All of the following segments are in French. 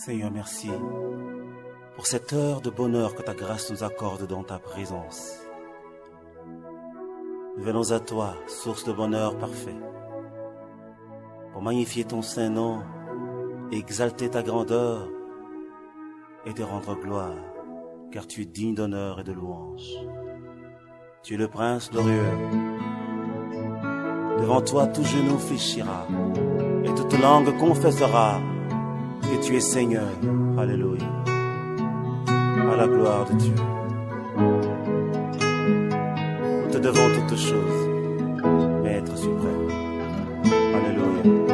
Seigneur, merci pour cette heure de bonheur que ta grâce nous accorde dans ta présence. Nous venons à toi, source de bonheur parfait, pour magnifier ton saint nom, exalter ta grandeur et te rendre gloire, car tu es digne d'honneur et de louange. Tu es le prince glorieux. Devant toi, tout genou fléchira et toute langue confessera que tu es Seigneur. Alléluia. À la gloire de Dieu. Nous te devons toutes choses, Maître suprême. Alléluia.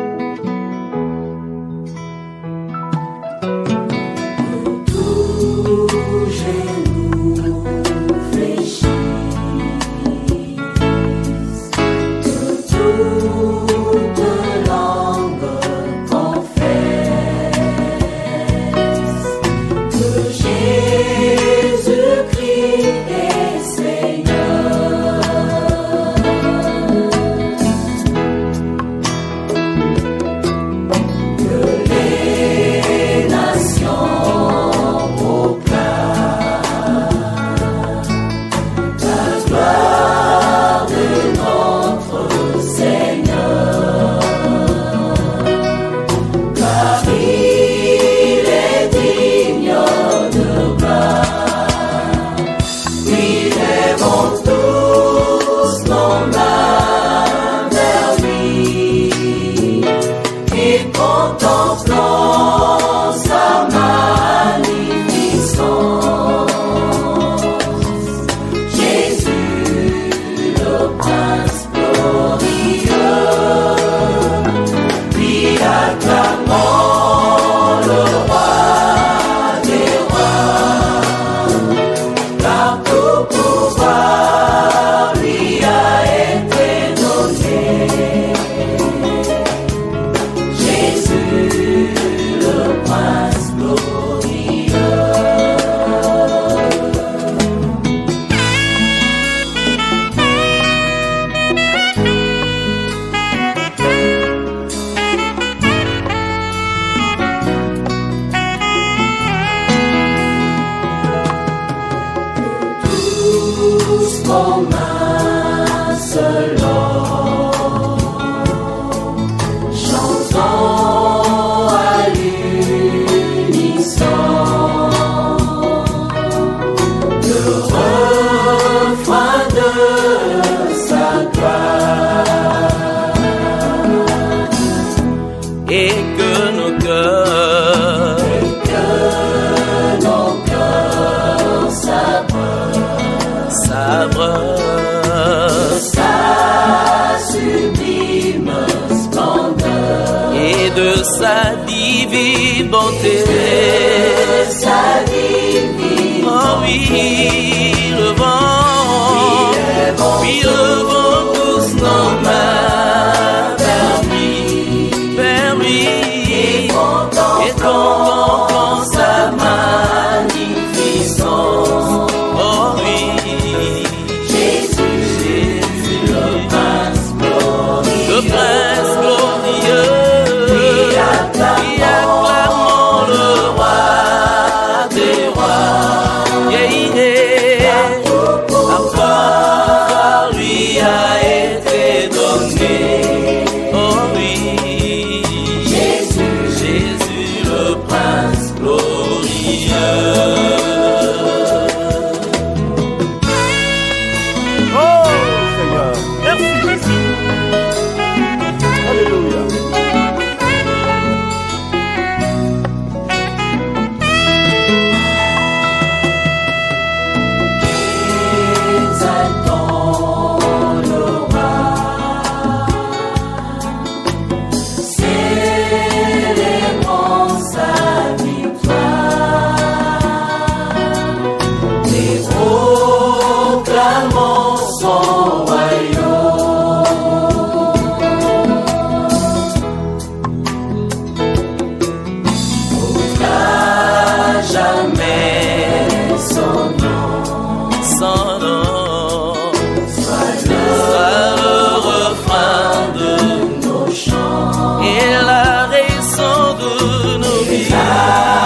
Et la raison de nos vies.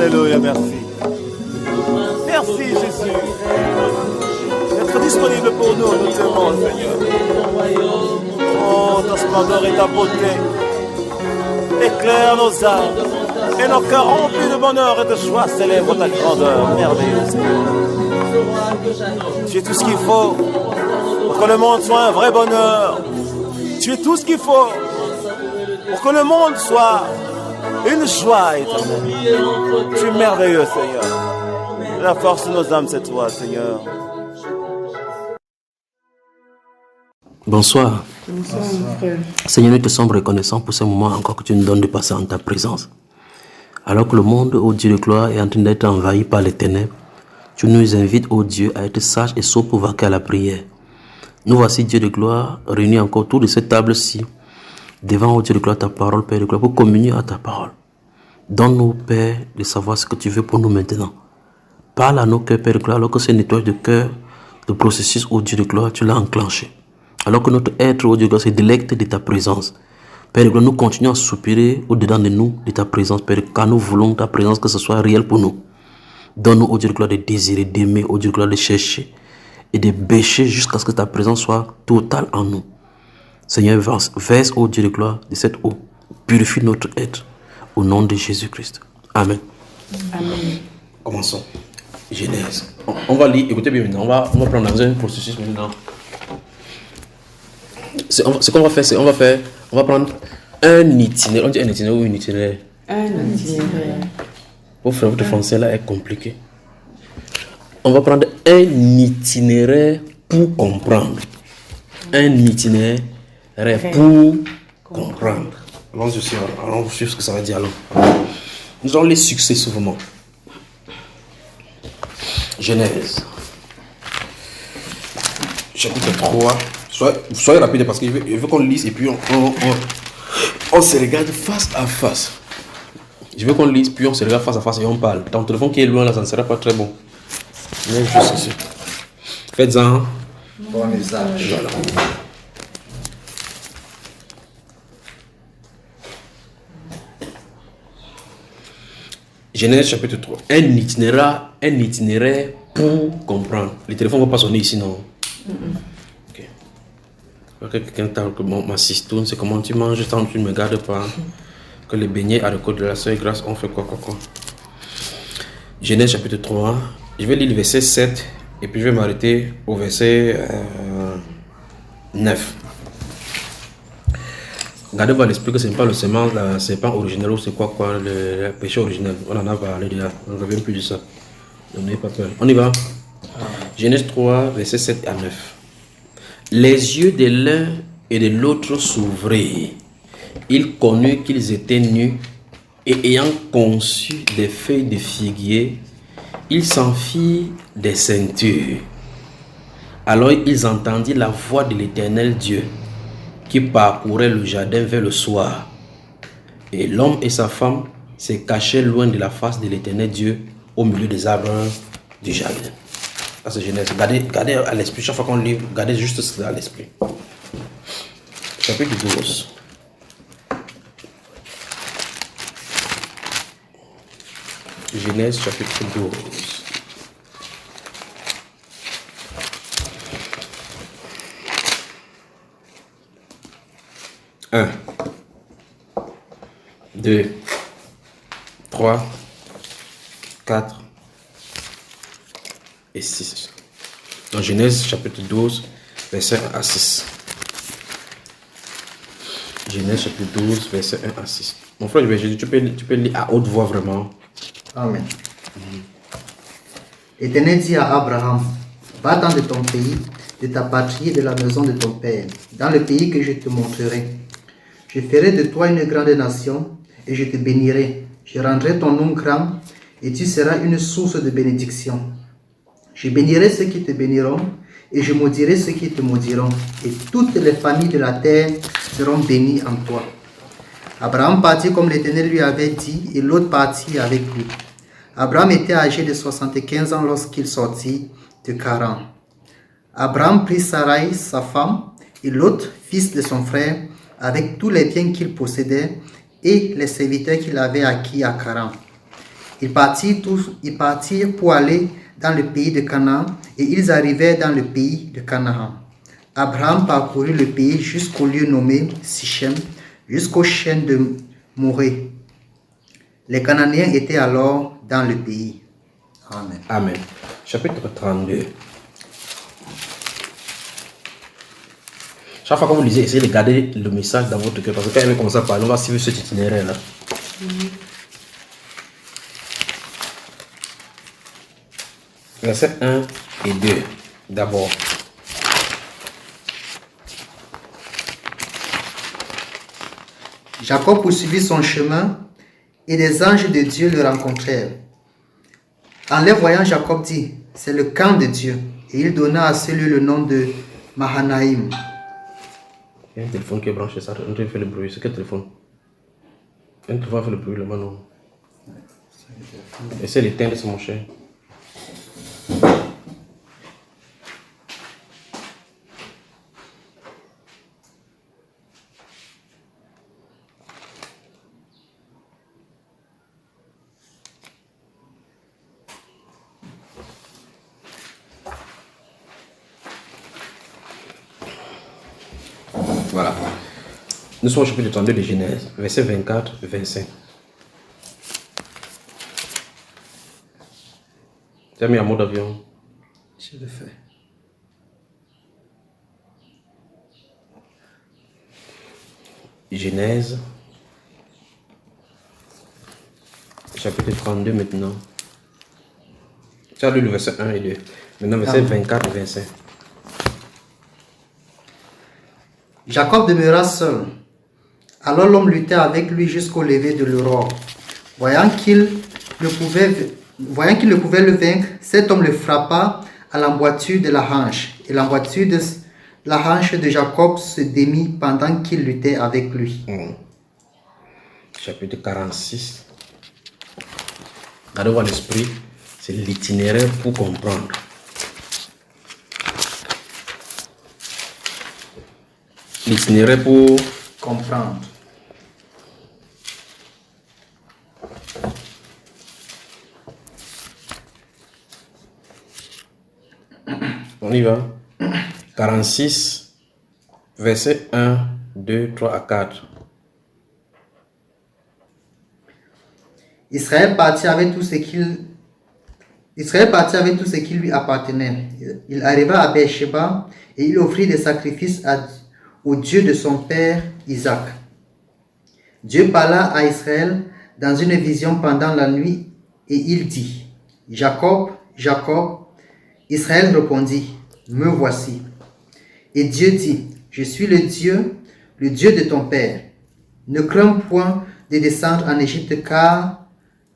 Alléluia, merci. Merci Jésus d'être disponible pour nous, nous t'aimons Seigneur. Oh, ta splendeur et ta beauté éclaire nos âmes et nos cœurs remplis de bonheur et de joie célèbrent ta grandeur merveilleuse. Tu es tout ce qu'il faut pour que le monde soit un vrai bonheur. Tu es tout ce qu'il faut pour que le monde soit une joie éternelle. Tu es merveilleux, Seigneur. La force de nos âmes, c'est toi, Seigneur. Bonsoir. Bonsoir, mon frère. Seigneur, nous te sommes reconnaissants pour ce moment encore que tu nous donnes de passer en ta présence. Alors que le monde, ô Dieu de gloire, est en train d'être envahi par les ténèbres, tu nous invites, ô Dieu, à être sages et sots pour vaquer à la prière. Nous voici, Dieu de gloire, réunis encore autour de cette table-ci, devant, ô Dieu de gloire, ta parole, Père de gloire, pour communier à ta parole. Donne-nous, Père, de savoir ce que tu veux pour nous maintenant. Parle à nos cœurs, Père de gloire, alors que ce nettoyage de cœur, le processus, ô Dieu de gloire, tu l'as enclenché. Alors que notre être, ô Dieu de gloire, se délecte de ta présence. Père de gloire, nous continuons à soupirer au-dedans de nous, de ta présence, Père, car nous voulons ta présence, que ce soit réel pour nous. Donne-nous, ô Dieu de gloire, de désirer, d'aimer, ô Dieu de gloire, de chercher et de bêcher jusqu'à ce que ta présence soit totale en nous. Seigneur, verse, ô Dieu de gloire, de cette eau. Purifie notre être au nom de Jésus-Christ. Amen. Amen. Commençons. Genèse. On va lire, écoutez bien maintenant, on va prendre dans un processus maintenant. Ce qu'on va faire, c'est on va prendre un itinéraire. On dit un itinéraire ou une itinéraire? Un itinéraire. Votre français là est compliqué. On va prendre un itinéraire pour comprendre. Un itinéraire pour comprendre. Allons sur ce que ça va dire alors. Nous allons les successivement. Genèse. Chapitre 3. Soyez rapide parce que je veux qu'on lise et puis on se regarde face à face. Je veux qu'on lise puis on se regarde face à face et on parle. Ton téléphone qui est loin là, ça ne sera pas très bon. Mais juste ici. Faites-en bon usage. Voilà. Genèse chapitre 3. Un itinéraire pour comprendre. Le téléphone ne va pas sonner ici, non? Quelqu'un t'a que ma cistoune, c'est comment tu manges tant que tu ne me gardes pas. Que les beignets à la côte de la sœur grâce, on fait quoi. Genèse chapitre 3. Je vais lire le verset 7 et puis je vais m'arrêter au verset 9. Gardez-vous à l'esprit que ce n'est pas le sément, c'est pas original ou c'est quoi, le péché original. On en a parlé déjà, on ne revient plus de ça. N'ayez pas peur. On y va. Genèse 3, verset 7 à 9. Les yeux de l'un et de l'autre s'ouvrirent. Ils connurent qu'ils étaient nus et ayant conçu des feuilles de figuier, ils s'en firent des ceintures. Alors ils entendirent la voix de l'Éternel Dieu qui parcourait le jardin vers le soir. Et l'homme et sa femme se cachaient loin de la face de l'Éternel Dieu au milieu des arbres du jardin. Ça c'est Genèse. Gardez à l'esprit, chaque fois qu'on lit, gardez juste cela à l'esprit. Chapitre 12. Genèse chapitre 12. Un, 2, 3, 4 et 6. Dans Genèse chapitre 12, verset 1 à 6. Genèse chapitre 12, verset 1 à 6. Mon frère, tu peux lire à haute voix vraiment. Amen. L'Éternel dit à Abraham, va-t'en de ton pays, de ta patrie et de la maison de ton père, dans le pays que je te montrerai. Je ferai de toi une grande nation et je te bénirai. Je rendrai ton nom grand et tu seras une source de bénédiction. Je bénirai ceux qui te béniront et je maudirai ceux qui te maudiront. Et toutes les familles de la terre seront bénies en toi. Abraham partit comme l'Éternel lui avait dit et l'autre partit avec lui. Abraham était âgé de 75 ans lorsqu'il sortit de Charan. Abraham prit Sarai, sa femme, et Lot, fils de son frère, avec tous les biens qu'il possédait et les serviteurs qu'il avait acquis à Charan. Ils partirent pour aller dans le pays de Canaan et ils arrivèrent dans le pays de Canaan. Abraham parcourut le pays jusqu'au lieu nommé Sichem, jusqu'aux chaînes de Morée. Les Cananéens étaient alors dans le pays. Amen. Amen. Chapitre 32. Chaque fois que vous lisez, essayez de garder le message dans votre cœur. Parce que quand il commence à parler, on va suivre cet itinéraire-là. Versets 1 et 2. D'abord. Jacob poursuivit son chemin et des anges de Dieu le rencontrèrent. En les voyant, Jacob dit, c'est le camp de Dieu. Et il donna à ce lieu le nom de Mahanaïm. Il y a un téléphone qui est branché, ça fait le bruit. C'est quel téléphone? Un téléphone fait le bruit, le non. Essaye d'éteindre, c'est mon cher. Voilà. Nous sommes au chapitre 32 de Genèse, versets 24 et 25. Tu as mis un mode avion? Je le fais. Genèse, chapitre 32 maintenant. Tu as lu le verset 1 et 2. Maintenant, verset 24 et 25. Jacob demeura seul. Alors l'homme lutta avec lui jusqu'au lever de l'aurore. Voyant qu'il ne pouvait le vaincre, cet homme le frappa à l'emboîture de la hanche. Et l'emboîture de la hanche de Jacob se démit pendant qu'il luttait avec lui. Chapitre 46. Regardez voir l'esprit, c'est l'itinéraire pour comprendre. L'itinéraire pour comprendre. On y va. 46, verset 1, 2, 3 à 4. Israël partit avec tout ce qui lui appartenait. Il arriva à Beersheba et il offrit des sacrifices au Dieu de son père Isaac. Dieu parla à Israël dans une vision pendant la nuit et il dit, Jacob, Jacob. Israël répondit, me voici. Et Dieu dit, je suis le Dieu de ton père. Ne crains point de descendre en Égypte, car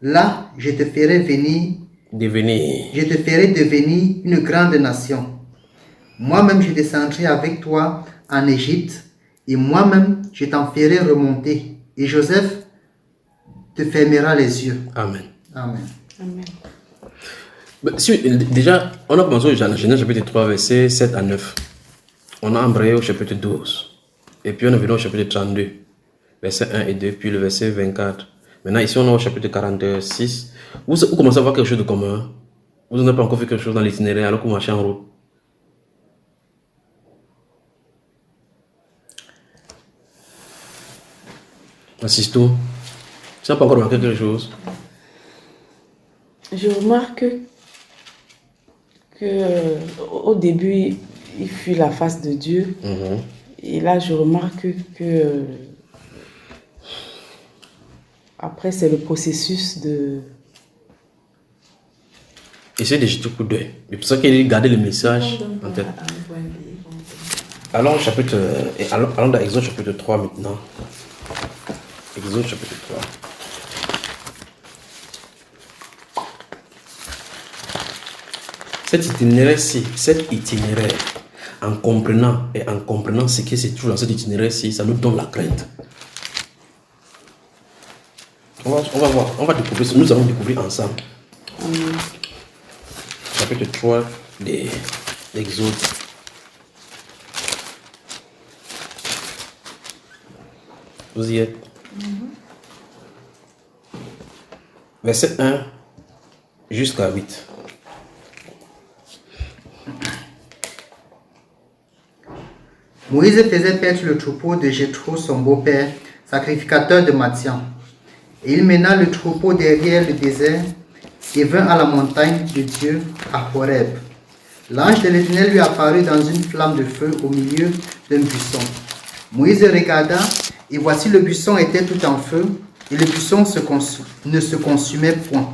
là, je te ferai devenir une grande nation. Moi-même, je descendrai avec toi en Égypte, et moi-même, je t'en ferai remonter. Et Joseph te fermera les yeux. Amen. Amen. Amen. Déjà, on a commencé au Genèse chapitre 3, verset 7 à 9. On a embrayé au chapitre 12. Et puis on est venu au chapitre 32, verset 1 et 2, puis le verset 24. Maintenant, ici, on est au chapitre 46. Vous commencez à voir quelque chose de commun. Vous n'avez pas encore fait quelque chose dans l'itinéraire alors que vous marchez en route. Assisto, tu n'as pas encore remarqué quelque chose? Je remarque que au début, il fuit la face de Dieu. Et là, je remarque que après, c'est le processus de... Essayez de jeter un coup d'œil. C'est pour ça qu'il a gardé le message en tête. Allons dans Exode chapitre 3 maintenant. Exode chapitre 3. Cet itinéraire, en comprenant ce qui se trouve dans cet itinéraire-ci, ça nous donne la crainte. On va voir, nous allons découvrir ensemble. Chapitre 3 d'Exode. Vous y êtes? verset 1 jusqu'à 8. Moïse faisait paître le troupeau de Jéthro, son beau-père, sacrificateur de Madian. Et il mena le troupeau derrière le désert et vint à la montagne de Dieu, à Horeb. L'ange de l'Éternel lui apparut dans une flamme de feu au milieu d'un buisson. Moïse regarda, et voici le buisson était tout en feu, et le buisson ne se consumait point.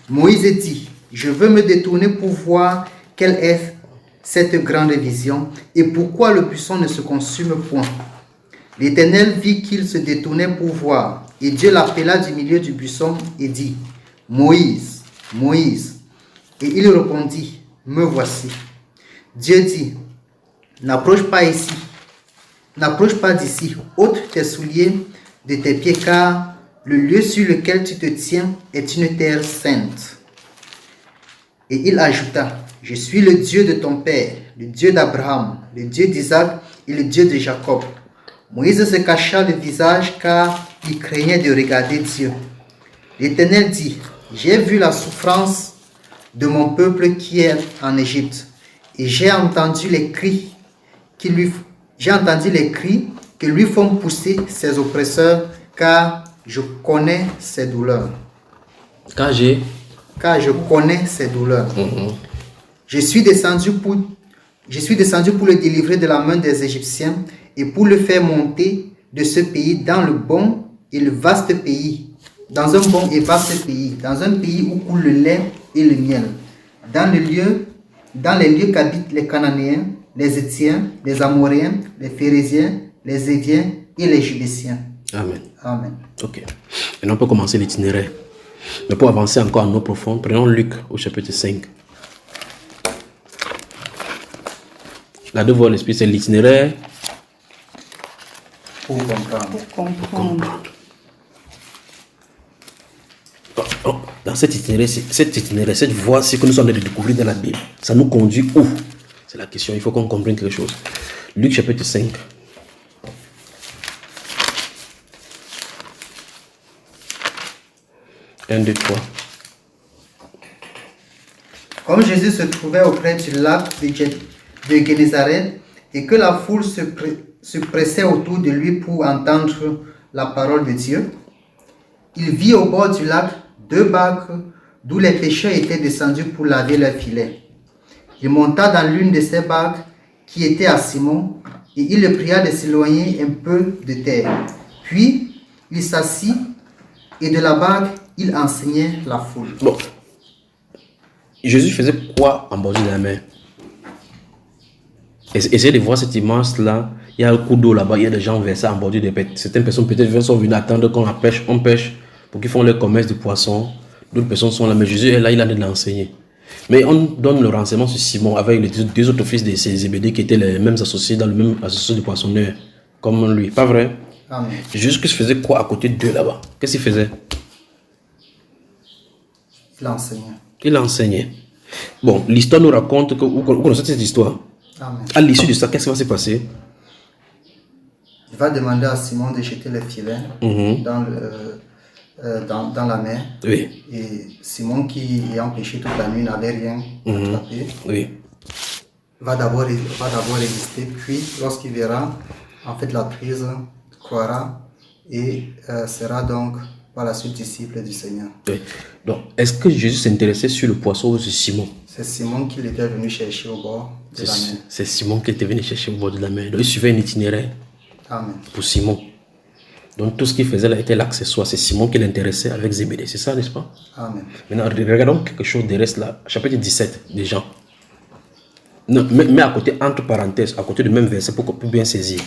Moïse dit, je veux me détourner pour voir quelle est cette grande vision, et pourquoi le buisson ne se consume point. L'Éternel vit qu'il se détournait pour voir, et Dieu l'appela du milieu du buisson et dit, Moïse, Moïse. Et il répondit, me voici. Dieu dit, n'approche pas ici, n'approche pas d'ici, ôte tes souliers de tes pieds, car le lieu sur lequel tu te tiens est une terre sainte. Et il ajouta, je suis le Dieu de ton père, le Dieu d'Abraham, le Dieu d'Isaac et le Dieu de Jacob. Moïse se cacha le visage car il craignait de regarder Dieu. L'Éternel dit, j'ai vu la souffrance de mon peuple qui est en Égypte, et j'ai entendu les cris que lui font pousser ses oppresseurs, car je connais ses douleurs. Car je connais ses douleurs. Je suis descendu pour le délivrer de la main des Égyptiens et pour le faire monter de ce pays dans le bon et le vaste pays, dans un bon et vaste pays, dans un pays où coule le lait et le miel, dans les lieux qu'habitent les Cananéens, les Héthiens, les Amoréens, les Phérésiens, les Éviens et les Jubésiens. Amen. Amen. Ok. Maintenant, on peut commencer l'itinéraire. Mais pour avancer encore en eau profonde, prenons Luc au chapitre 5. La devoir de l'esprit, c'est l'itinéraire Pour comprendre. Pour comprendre. Dans cet itinéraire, cette voie, c'est que nous sommes en train de découvrir dans la Bible. Ça nous conduit où? C'est la question, il faut qu'on comprenne quelque chose. Luc chapitre 5. Un, deux, trois. Comme Jésus se trouvait auprès du lac de Génézareth et que la foule se pressait autour de lui pour entendre la parole de Dieu, il vit au bord du lac 2 barques d'où les pêcheurs étaient descendus pour laver leurs filets. Il monta dans l'une de ces barques qui était à Simon et il le pria de s'éloigner un peu de terre. Puis il s'assit et de la barque il enseignait la foule. Bon. Jésus faisait quoi en bord de la mer? Essayez de voir cette image-là. Il y a un coup d'eau là-bas, il y a des gens versés en bordure des bêtes. Certaines personnes peut-être sont venues attendre qu'on la pêche, on pêche pour qu'ils font leur commerce de poissons. D'autres personnes sont là, mais Jésus est là, il a de l'enseigner. Mais on donne le renseignement sur Simon avec les deux autres fils de Zébédée qui étaient les mêmes associés dans le même association de poissonneurs, comme lui. Pas vrai? Amen. Jésus faisait quoi à côté d'eux là-bas? Qu'est-ce qu'il faisait? Il enseignait. Il enseignait. Bon, l'histoire nous raconte que vous connaissez cette histoire. Amen. À l'issue de ça, qu'est-ce qui va se passer? Il va demander à Simon de jeter les filets dans la mer. Oui. Et Simon, qui ayant pêché toute la nuit, n'avait rien attrapé, Oui. va d'abord résister. Puis, lorsqu'il verra, en fait, la prise, croira et sera donc par la suite disciple du Seigneur. Oui. Donc, est-ce que Jésus s'intéressait sur le poisson ou sur Simon? C'est Simon qu'il était venu chercher au bord de la mer. C'est Simon qui était venu chercher au bord de la mer. Donc, il suivait un itinéraire Amen. pour Simon. Donc, tout ce qu'il faisait là était l'accessoire. C'est Simon qui l'intéressait avec Zébédée. C'est ça, n'est-ce pas? Amen. Maintenant, regardons quelque chose de reste là. Chapitre 17 des Jean. Non, mais à côté, entre parenthèses, à côté du même verset pour bien saisir.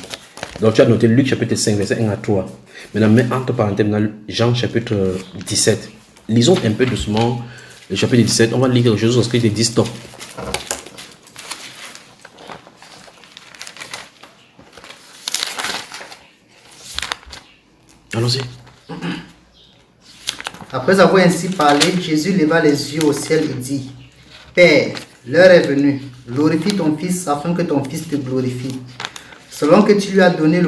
Donc, tu as noté Luc chapitre 5, verset 1 à 3. Maintenant, mais entre parenthèses, dans Jean chapitre 17. Lisons un peu doucement le chapitre 17. On va lire quelque chose lorsqu'il te dit stop. Allons-y. Après avoir ainsi parlé, Jésus leva les yeux au ciel et dit, Père, l'heure est venue, glorifie ton Fils afin que ton Fils te glorifie. Selon que tu lui as donné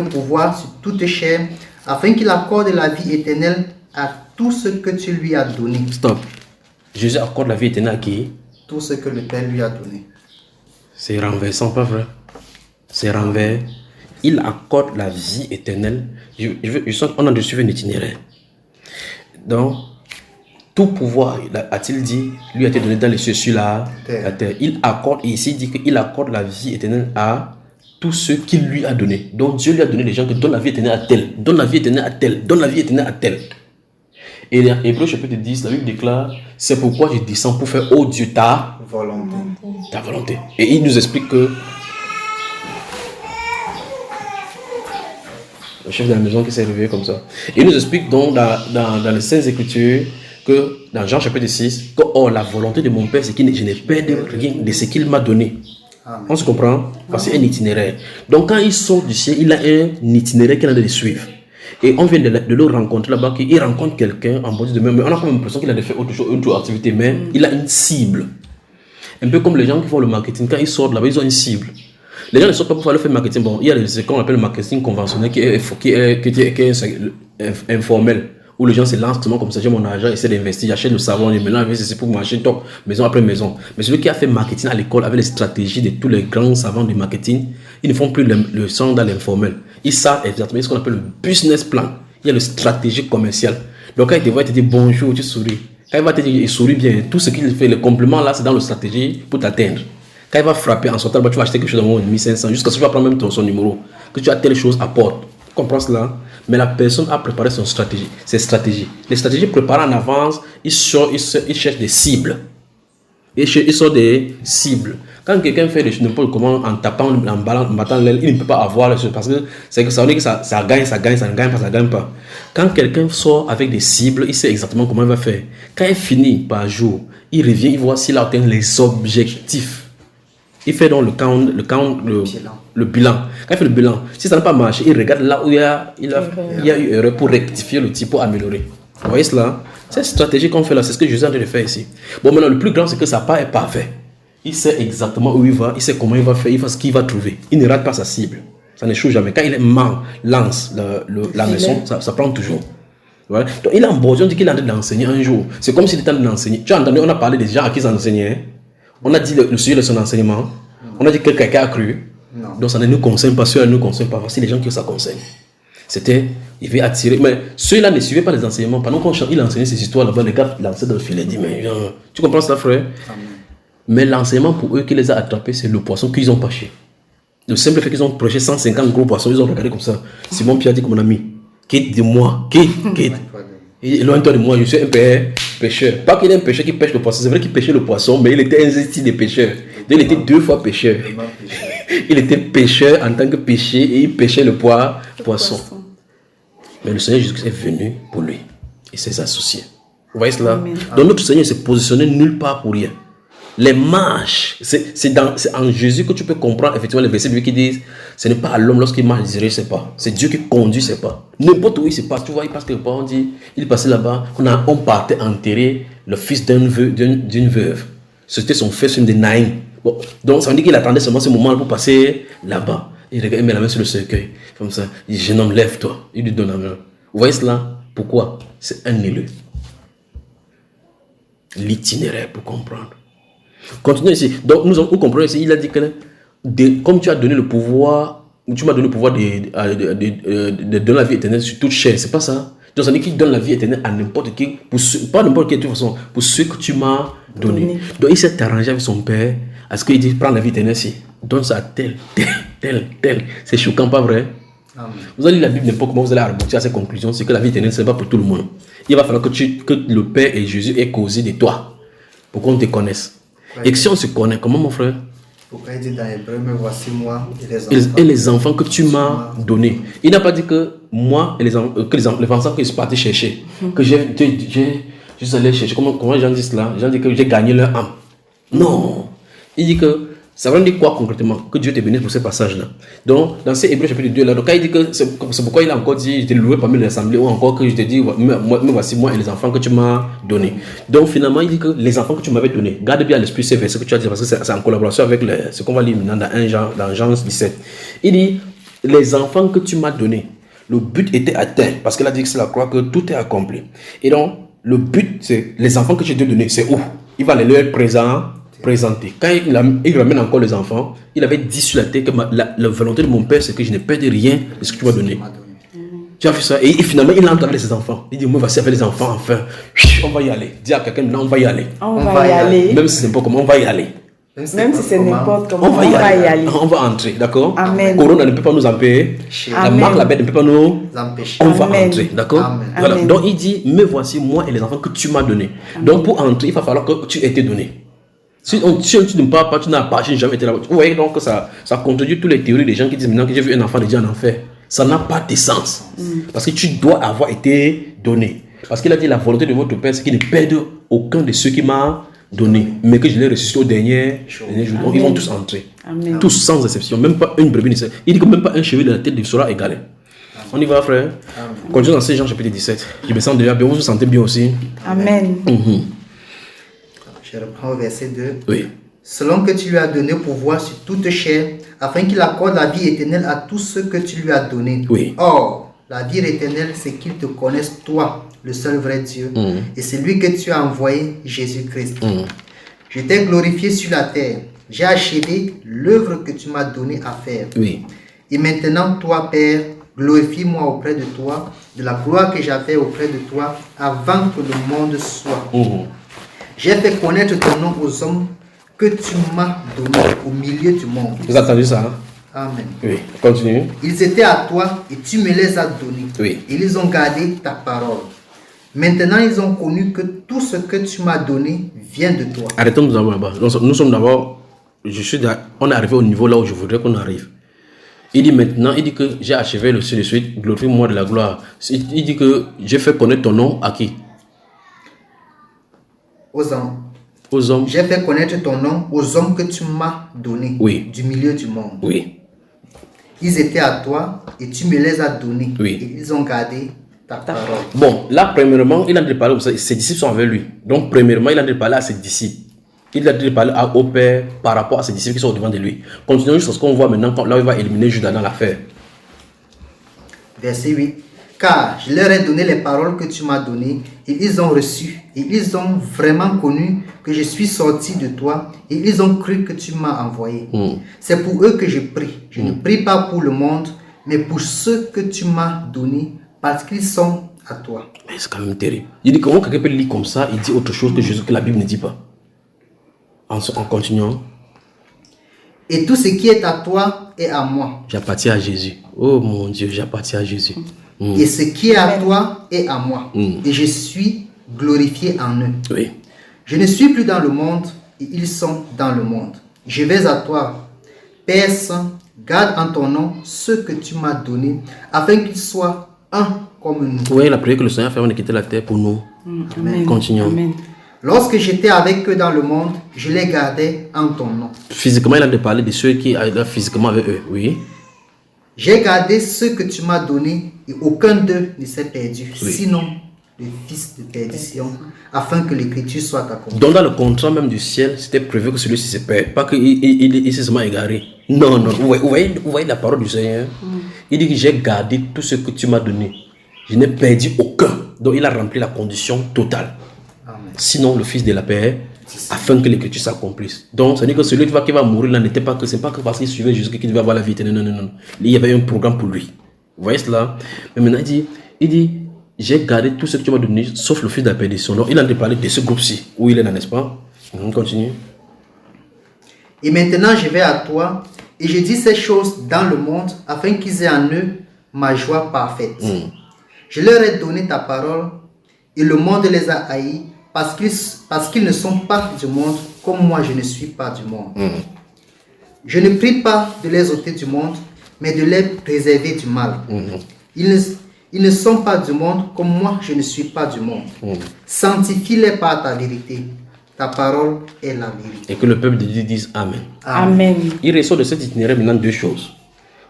pouvoir sur toute chair, afin qu'il accorde la vie éternelle à tout ce que tu lui as donné. Stop. Jésus accorde la vie éternelle à qui? Tout ce que le Père lui a donné. C'est renversant, pas vrai? C'est renvers. Il accorde la vie éternelle. On a de suivre un itinéraire. Donc, tout pouvoir, a-t-il dit, lui a été donné dans les cieux, sur la terre. Il accorde, et ici il dit qu'il accorde la vie éternelle à tous ceux qu'il lui a donné. Donc Dieu lui a donné des gens qui donnent la vie éternelle à tel, donne la vie éternelle à tel, donne la vie éternelle à tel. Et dans Hébreux chapitre 10, la Bible déclare, c'est pourquoi je descends pour faire, oh Dieu, ta volonté. Ta volonté. Et il nous explique que le chef de la maison qui s'est réveillé comme ça. Et il nous explique donc dans les Saintes Écritures que dans Jean chapitre 6, que oh, la volonté de mon Père, c'est que je n'ai perdu rien de ce qu'il m'a donné. Amen. On se comprend? Parce que c'est un itinéraire. Donc quand il sort du ciel, il a un itinéraire qu'il a de suivre. Et on vient de le rencontrer là-bas, il rencontre quelqu'un en body de même. On a comme l'impression qu'il a fait autre chose, une autre activité, mais il a une cible. Un peu comme les gens qui font le marketing, quand ils sortent là-bas, ils ont une cible. Les gens ne sortent pas pour faire le marketing. Bon, il y a ce qu'on appelle le marketing conventionnel qui est informel, où les gens se lancent comme ça, j'ai mon argent, essaient d'investir, j'achète le savon, je mélange, c'est pour m'acheter top, maison après maison. Mais celui qui a fait marketing à l'école avec les stratégies de tous les grands savants du marketing, ils ne font plus le son dans l'informel. Ils savent exactement ce qu'on appelle le business plan. Il y a le stratégie commerciale. Donc quand il te voit, il te dit bonjour, tu souris. Quand il va te dire, il sourit bien, tout ce qu'il fait, les compliments là, c'est dans le stratégie pour t'atteindre. Quand il va frapper en sortant, tu vas acheter quelque chose dans 1500, jusqu'à ce que tu vas prendre même son numéro, que tu as telle chose à porte. Tu comprends cela? Mais la personne a préparé son stratégie, ses stratégies. Les stratégies préparées en avance, il cherche des cibles. Il sort des cibles. Quand quelqu'un fait n'importe comment en tapant, en battant l'aile, il ne peut pas avoir les choses parce que ça veut dire que ça gagne, ça ne gagne pas. Quand quelqu'un sort avec des cibles, il sait exactement comment il va faire. Quand il finit par jour, il revient, il voit s'il a atteint les objectifs. Il fait donc le bilan. Quand il fait le bilan, si ça n'a pas marché, il regarde là où il y a eu erreur pour rectifier le type, pour améliorer. Vous voyez cela? C'est cette stratégie qu'on fait là, c'est ce que Jésus est en train de faire ici. Bon, maintenant, le plus grand, c'est que sa part est parfait. Il sait exactement où il va, il sait comment il va faire, il sait ce qu'il va trouver. Il ne rate pas sa cible. Ça n'échoue jamais. Quand il lance la maison, ça prend toujours. Voilà. Donc, il a un besoin, on dit qu'il est en train d'enseigner un jour. C'est comme s'il était en train d'enseigner. Tu as entendu, on a parlé des gens à qui ils enseignaient. On a dit le sujet de son enseignement. On a dit que quelqu'un a cru. Non. Donc ça ne nous concerne pas, ceux-là ne nous concernent pas. Voici les gens qui ça concerne. C'était, il veut attirer. Mais ceux-là ne suivaient pas les enseignements. Pendant qu'il enseignait ces histoires là-bas, les gars lançaient dans le filet. Dit, mais tu comprends ça, frère? Amen. Mais l'enseignement pour eux qui les a attrapés, c'est le poisson qu'ils ont pêché. Le simple fait qu'ils ont pêché 150 gros poissons, ils ont regardé comme ça. Simon Pierre dit que mon ami, quitte de moi, quitte. Éloigne-toi de moi, je suis un pêcheur. Pas qu'il est un pêcheur qui pêche le poisson, c'est vrai qu'il pêchait le poisson, mais il était un style de pêcheur. Donc, il était 2 fois pêcheur. Il était pêcheur en tant que pêcher et il pêchait le poisson. Mais le Seigneur Jésus est venu pour lui et ses associés. Vous voyez cela? Amen. Donc notre Seigneur s'est positionné nulle part pour rien. Les marches, c'est en Jésus que tu peux comprendre effectivement les versets qui disent ce n'est pas à l'homme lorsqu'il marche, il ses pas. C'est Dieu qui conduit ses pas. N'importe où il se passe, tu vois, il passe quelque part, on dit, il passait là-bas, on partait enterrer le fils d'une veuve. C'était son fils de Naïm. Bon, donc ça veut dire qu'il attendait seulement ce moment pour passer là-bas. Il regarde, il met la main sur le cercueil, comme ça. Il dit, jeune homme, lève-toi. Il lui donne la main. Vous voyez cela? Pourquoi? C'est un élu. L'itinéraire pour comprendre. Continuez ici. Donc, nous comprenons ici, il a dit que comme tu as donné le pouvoir, tu m'as donné le pouvoir de donner la vie éternelle sur toute chair, c'est pas ça. Donc, ça veut dire qu'il donne la vie éternelle à n'importe qui, pas n'importe qui de toute façon, pour ceux que tu m'as donné. Donc, il s'est arrangé avec son père, à ce qu'il dit, prends la vie éternelle ici, donne ça à tel. C'est choquant, pas vrai? Amen. Vous allez lire la Bible n'importe comment, vous allez aboutir à cette conclusion, c'est que la vie éternelle, ce n'est pas pour tout le monde. Il va falloir que le Père et Jésus aient causé de toi, pour qu'on te connaisse. Et que si on se connaît, comment mon frère? Pourquoi il dit dans Hébreu, mais voici moi et les enfants que tu m'as donnés. Il n'a pas dit que moi et les enfants que je suis parti chercher, que je suis allé chercher. Comment les gens disent cela? Les gens disent que j'ai gagné leur âme. Non. Il dit que ça veut dire quoi concrètement? Que Dieu t'est béni pour ce passage-là. Donc, dans ces Hébreux chapitre 2, là, donc, quand il dit que c'est pourquoi il a encore dit, je t'ai loué parmi les assemblées, ou encore que je t'ai dit, mais voici moi et les enfants que tu m'as donnés. Donc, finalement, il dit que les enfants que tu m'avais donnés, garde bien à l'esprit ces versets que tu as dit, parce que c'est en collaboration avec ce qu'on va lire maintenant dans Jean 17. Il dit, les enfants que tu m'as donnés, le but était atteint. Parce qu'elle a dit que c'est la croix que tout est accompli. Et donc, le but, c'est les enfants que je t'ai donnés, c'est où? Il va les leur présenter. Quand il ramène encore les enfants, il avait dit sur la tête que la volonté de mon père, c'est que je n'ai perdu rien de ce que tu m'as donné. Tu as vu ça? Et finalement, il entre avec ses enfants. Il dit, moi, voici avec les enfants, enfin. On va y aller. Dis à quelqu'un, non, on va y aller. On va y aller. Même si c'est pas comment, on va y aller. Même si c'est n'importe comment, On va y aller. On va entrer, d'accord? Amen. Corona ne peut pas nous empêcher. La marque, la bête ne peut pas nous empêcher. On va entrer, d'accord? Amen. Voilà. Amen. Donc il dit, me voici moi et les enfants que tu m'as donnés. Donc pour entrer, il va falloir que tu aies été donné. Si tu ne parles pas, tu n'as pas, tu n'as jamais été là-bas. Vous voyez donc que ça contredit toutes les théories des gens qui disent maintenant que j'ai vu un enfant déjà en enfer. Ça n'a pas de sens. Parce que tu dois avoir été donné. Parce qu'il a dit la volonté de votre Père, c'est qu'il ne perde aucun de ceux qui m'a donné, mais que je l'ai ressuscité au dernier jour. Donc ils vont tous entrer. Amen. Tous sans exception. Même pas une brebis. Il dit que même pas un cheveu de la tête sera égalé. On y va, frère. Continuons dans 6 Jean chapitre 17. Je me sens déjà bien. Vous vous sentez bien aussi? Amen. Je reprends au verset 2. Oui. Selon que tu lui as donné pouvoir sur toute chair, afin qu'il accorde la vie éternelle à tous ceux que tu lui as donnés. Oui. Or, la vie éternelle, c'est qu'ils te connaissent, toi, le seul vrai Dieu, et c'est lui que tu as envoyé, Jésus-Christ. Je t'ai glorifié sur la terre. J'ai achevé l'œuvre que tu m'as donné à faire. Oui. Et maintenant, toi, Père, glorifie-moi auprès de toi, de la gloire que j'avais auprès de toi, avant que le monde soit. J'ai fait connaître ton nom aux hommes que tu m'as donné au milieu du monde. Vous avez entendu ça? Hein? Amen. Oui. Continue. Ils étaient à toi et tu me les as donnés. Oui. Et ils ont gardé ta parole. Maintenant, ils ont connu que tout ce que tu m'as donné vient de toi. Arrêtons d'abord là-bas. Nous sommes d'abord. On est arrivé au niveau là où je voudrais qu'on arrive. Il dit maintenant, il dit que j'ai achevé le ciel de suite, glorifie-moi de la gloire. Il dit que j'ai fait connaître ton nom à qui? Aux hommes. Aux hommes. J'ai fait connaître ton nom aux hommes que tu m'as donnés. Oui. Du milieu du monde. Oui. Ils étaient à toi et tu me les as donnés. Oui. Et ils ont gardé ta parole. Bon, là, premièrement, il a dit parler, ses disciples sont avec lui. Donc, premièrement, il a dit parler à ses disciples. Il a dit parler au Père par rapport à ses disciples qui sont au-devant de lui. Continuons jusqu'à ce qu'on voit maintenant, là où il va éliminer Judas dans l'affaire. Verset 8. Car je leur ai donné les paroles que tu m'as données et ils ont reçu et ils ont vraiment connu que je suis sorti de toi et ils ont cru que tu m'as envoyé. C'est pour eux que je prie. Je ne prie pas pour le monde, mais pour ceux que tu m'as donnés parce qu'ils sont à toi. Mais c'est quand même terrible. Il dit comment quelqu'un peut lire comme ça, il dit autre chose que la Bible ne dit pas. En continuant. Et tout ce qui est à toi est à moi. J'appartiens à Jésus. Oh mon Dieu, j'appartiens à Jésus. Et ce qui est à toi est à moi. Et je suis glorifié en eux. Oui. Je ne suis plus dans le monde et ils sont dans le monde. Je vais à toi, Père Saint, garde en ton nom ceux que tu m'as donnés, afin qu'ils soient un comme nous. Vous voyez la prière que le Seigneur fait avant de quitter la terre pour nous. Amen. Continuons. Amen. Lorsque j'étais avec eux dans le monde, je les gardais en ton nom. Physiquement, il a de parler de ceux qui étaient physiquement avec eux. Oui. J'ai gardé ceux que tu m'as donnés et aucun d'eux ne s'est perdu, sinon le fils de perdition, afin que l'écriture soit accomplie. Donc dans le contrat même du ciel, c'était prévu que celui-ci se perd, pas qu'il s'est seulement égaré. Non, non, vous voyez la parole du Seigneur. Il dit que j'ai gardé tout ce que tu m'as donné. Je n'ai perdu aucun. Donc il a rempli la condition totale. Amen. Sinon le fils de la paix, afin que l'écriture s'accomplisse. Donc, ça veut dire que celui qui va mourir là n'était pas que, c'est pas que parce qu'il suivait Jésus qu'il devait avoir la vie éternelle. Non, non, non. Il y avait un programme pour lui. Vous voyez cela? Mais maintenant, il dit, j'ai gardé tout ce que tu m'as donné, sauf le fils de la perdition. Donc, il a parlé de ce groupe-ci, où il est là, n'est-ce pas? On continue. Et maintenant, je vais à toi, et je dis ces choses dans le monde, afin qu'ils aient en eux ma joie parfaite. Je leur ai donné ta parole, et le monde les a haïs, parce qu'ils ne sont pas du monde, comme moi je ne suis pas du monde. Je ne prie pas de les ôter du monde, mais de les préserver du mal. Ils ne sont pas du monde, comme moi je ne suis pas du monde. Sanctifie-les par ta vérité. Ta parole est la vérité. Et que le peuple de Dieu dise Amen. Amen. Il ressort de cet itinéraire maintenant deux choses.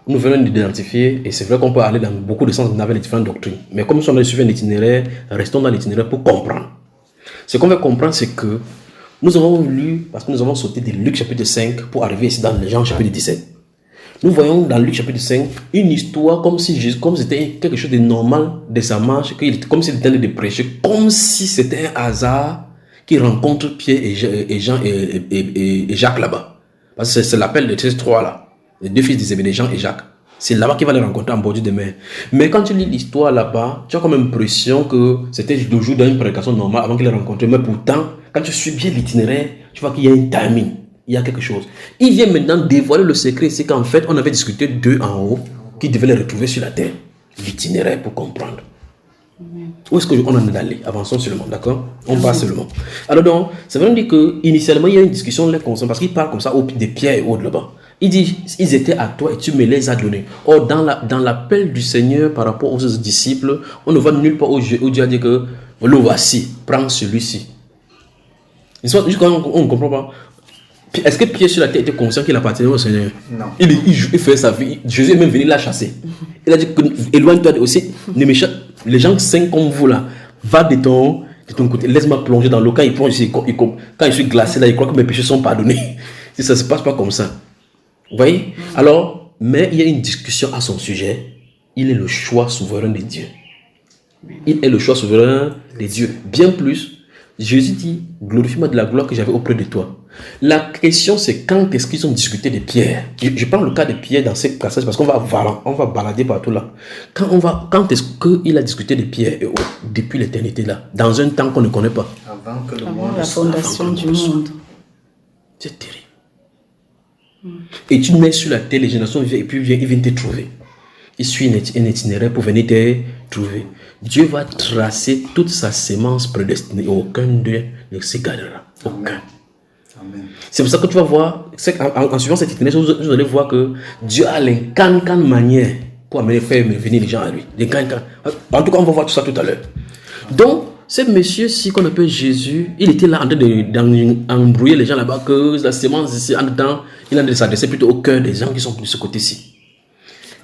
Nous venons d'identifier, et c'est vrai qu'on peut aller dans beaucoup de sens avec les différentes doctrines. Mais comme nous sommes suivant un itinéraire, restons dans l'itinéraire pour comprendre. Ce qu'on veut comprendre, c'est que nous avons lu, parce que nous avons sauté de Luc chapitre 5 pour arriver ici dans Jean chapitre 17. Nous voyons dans Luc chapitre 5 une histoire comme si Jésus, comme c'était quelque chose de normal de sa marche, comme s'il était en train de prêcher, comme si c'était un hasard qu'il rencontre Pierre et Jean et Jacques là-bas. Parce que c'est l'appel de ces trois-là, les deux fils de Zébédée, Jean et Jacques. C'est là-bas qu'il va les rencontrer en bordure de mer. Mais quand tu lis l'histoire là-bas, tu as comme l'impression que c'était le jour d'une prédication normale avant qu'il les rencontre. Mais pourtant, quand tu suis bien l'itinéraire, tu vois qu'il y a un timing. Il y a quelque chose. Il vient maintenant dévoiler le secret, c'est qu'en fait, on avait discuté d'eux en haut, qui devaient les retrouver sur la terre. L'itinéraire pour comprendre. Amen. Où est-ce qu'on en est allé? Avançons seulement, d'accord? On passe seulement. Alors donc, ça veut dire qu'initialement, il y a une discussion les concernant, parce qu'il parle comme ça des pierres et autres là-bas. Il dit, ils étaient à toi et tu me les as donnés. Or, dans l'appel du Seigneur par rapport aux disciples, on ne voit nulle part où Dieu a dit que, le voici, prends celui-ci. On ne comprend pas. Est-ce que Pierre sur la terre était conscient qu'il appartenait au Seigneur? Non. Il fait sa vie. Jésus est même venu la chasser. Il a dit que, éloigne-toi aussi. Les gens saints comme vous là, va de ton côté. Laisse-moi plonger dans l'eau. Quand il plonge, quand je suis glacé là, il croit que mes péchés sont pardonnés. Si ça ne se passe pas comme ça. Vous voyez? Alors, mais il y a une discussion à son sujet. Il est le choix souverain de Dieu. Il est le choix souverain de Dieu. Bien plus, Jésus dit, glorifie-moi de la gloire que j'avais auprès de toi. La question c'est quand est-ce qu'ils ont discuté de Pierre? Je prends le cas de Pierre dans ces passages parce qu'on va balader partout là. Quand est-ce qu'il a discuté de Pierre depuis l'éternité là? Dans un temps qu'on ne connaît pas. Avant que le Avant monde la fondation du monde. C'est terrible. Et tu mets sur la terre, les générations viennent et puis ils viennent te trouver. Ils suivent un itinéraire pour venir te trouver. Dieu va tracer toute sa sémence prédestinée. Aucun d'eux ne s'égarera. Aucun. Amen. C'est pour ça que tu vas voir, en suivant cette itinéraire, vous allez voir que Dieu a l'incancan manière pour faire venir les gens à lui. En tout cas, on va voir tout ça tout à l'heure. Donc, ce monsieur-ci qu'on appelle Jésus, il était là en train d'embrouiller les gens là-bas, que la sémence ici, en dedans, il a de s'adresser plutôt au cœur des gens qui sont de ce côté-ci.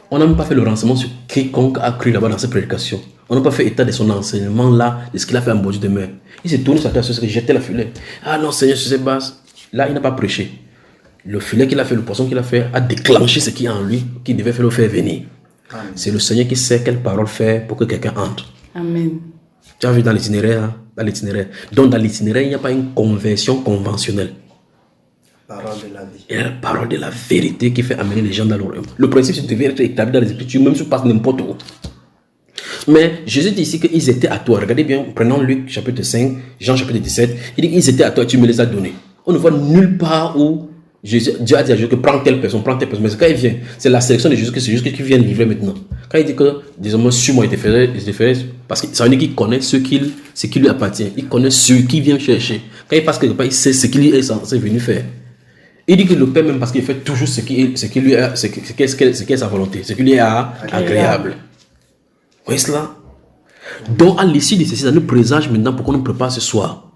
On n'a même pas fait le renseignement sur quiconque a cru là-bas dans cette prédication. On n'a pas fait état de son enseignement là, de ce qu'il a fait en bordure de mer. Il s'est tourné sur la terre, il jetait la filet. Ah non, Seigneur, sur cette base. Là, il n'a pas prêché. Le filet qu'il a fait, le poisson qu'il a fait, a déclenché ce qui est en lui, qui devait faire le faire venir. Amen. C'est le Seigneur qui sait quelle parole faire pour que quelqu'un entre. Amen. Tu as vu dans l'itinéraire, hein? Donc dans l'itinéraire, il n'y a pas une conversion conventionnelle. Parole de la vie. Il y a la parole de la vérité qui fait amener les gens dans l'oreille. Le principe devait être établi dans les Écritures, même si on passe n'importe où. Mais Jésus dit ici qu'ils étaient à toi. Regardez bien, prenons Luc chapitre 5, Jean chapitre 17. Il dit qu'ils étaient à toi, tu me les as donnés. On ne voit nulle part où Dieu a dit à Jésus que prends telle personne. Mais quand il vient, c'est la sélection de Jésus, c'est juste qu'il vient livrer maintenant. Quand il dit que, disons, suis-moi, il te ferait, parce que ça veut dire qu'il connaît ce qui lui appartient. Il connaît ce qu'il vient chercher. Quand il passe quelque part, il sait ce qu'il est censé venir faire. Il dit que le Père, même parce qu'il fait toujours ce qui est sa volonté, ce qui lui est agréable. Vous voyez cela? Donc, à l'issue de ceci, ça nous présage maintenant pour qu'on nous prépare ce soir.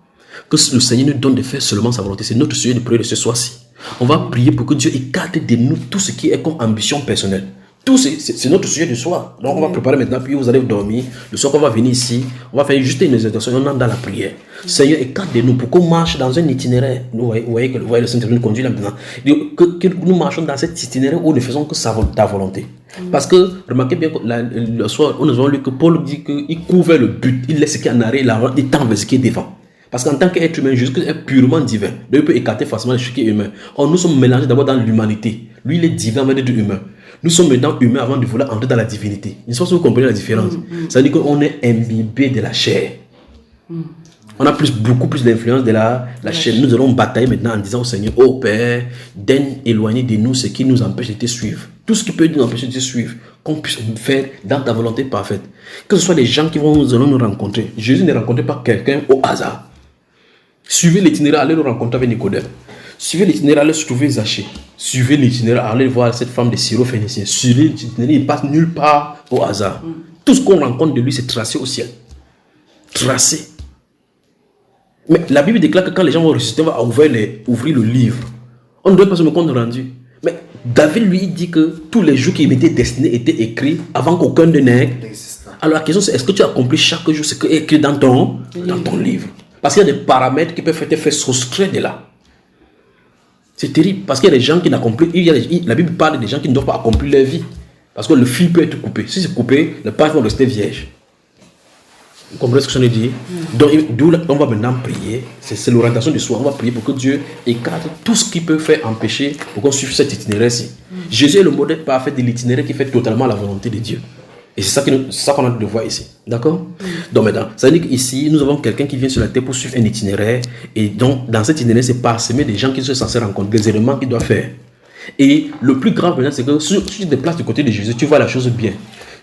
Que le Seigneur nous donne de faire seulement sa volonté. C'est notre sujet de prière de ce soir-ci. On va prier pour que Dieu écarte de nous tout ce qui est comme ambition personnelle. Tout c'est notre sujet du soir. Donc on va préparer maintenant, puis vous allez dormir. Le soir qu'on va venir ici, on va faire juste une exhortation, on entre dans la prière. Seigneur, écarte de nous pour qu'on marche dans un itinéraire. Vous voyez que le Saint-Esprit nous conduit là maintenant. Que nous marchons dans cet itinéraire où nous ne faisons que ta volonté. Parce que, remarquez bien que le soir, on a lu que Paul dit qu'il couvre le but, il laisse ce qui est en arrière, il tend vers ce qui est devant. Parce qu'en tant qu'être humain, Jésus est purement divin. Donc il peut écarter facilement ce qui est humain. Or, nous sommes mélangés d'abord dans l'humanité. Lui, il est divin avant d'être humain. Nous sommes maintenant humains avant de vouloir entrer dans la divinité. Je ne sais pas si vous comprenez la différence. Ça veut dire qu'on est imbibé de la chair. On a beaucoup plus d'influence de la chair. Nous allons batailler maintenant en disant au Seigneur, ô Père, daigne éloigner de nous ce qui nous empêche de te suivre. Tout ce qui peut nous empêcher de te suivre, qu'on puisse faire dans ta volonté parfaite. Que ce soit les gens qui nous allons nous rencontrer. Jésus ne rencontrait pas quelqu'un au hasard. Suivez l'itinéraire, allez le rencontrer avec Nicodème. Suivez l'itinéraire, allez se trouver Zachée. Suivez l'itinéraire, allez voir cette femme de Syro-Phénicien. Suivez l'itinéraire, il ne passe nulle part au hasard. Tout ce qu'on rencontre de lui, c'est tracé au ciel. Tracé. Mais la Bible déclare que quand les gens vont ressusciter, on va ouvrir le livre. On ne doit pas se compte rendu. Mais David, lui, dit que tous les jours qui m'étaient destinés étaient écrits avant qu'aucun de n'ait. Alors la question c'est, est-ce que tu accomplis chaque jour ce qui est écrit dans ton livre? Parce qu'il y a des paramètres qui peuvent te faire sostraire de là. C'est terrible parce qu'il y a des gens qui n'accomplissent. La Bible parle des gens qui ne doivent pas accomplir leur vie. Parce que le fil peut être coupé. Si c'est coupé, les pages vont rester vierges. Vous comprenez ce que je veux dire? Donc, d'où on va maintenant prier. C'est l'orientation du soir. On va prier pour que Dieu écarte tout ce qui peut faire empêcher pour qu'on suive cet itinéraire-ci. Jésus est le modèle parfait de l'itinéraire qui fait totalement la volonté de Dieu. Et c'est ça qu'on a de voir ici. D'accord? Donc maintenant, ça veut dire qu'ici, nous avons quelqu'un qui vient sur la terre pour suivre un itinéraire. Et donc, dans cet itinéraire, c'est parsemé des gens qui sont censés rencontrer, des éléments qu'il doit faire. Et le plus grave maintenant, c'est que si tu te déplaces du côté de Jésus, tu vois la chose bien.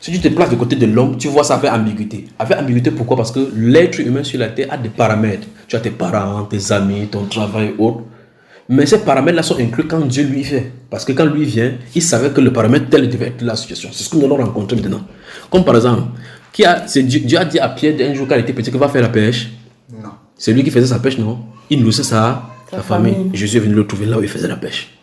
Si tu te places du côté de l'homme, tu vois ça avec ambiguïté. Avec ambiguïté, pourquoi? Parce que l'être humain sur la terre a des paramètres. Tu as tes parents, tes amis, ton travail et autres. Mais ces paramètres-là sont inclus quand Dieu lui fait. Parce que quand lui vient, il savait que le paramètre tel devait être la situation. C'est ce que nous allons rencontrer maintenant. Comme par exemple, Dieu a dit à Pierre un jour quand il était petit qu'il va faire la pêche. Non. C'est lui qui faisait sa pêche, non? Il nourrissait sa famille. Jésus est venu le trouver là où il faisait la pêche.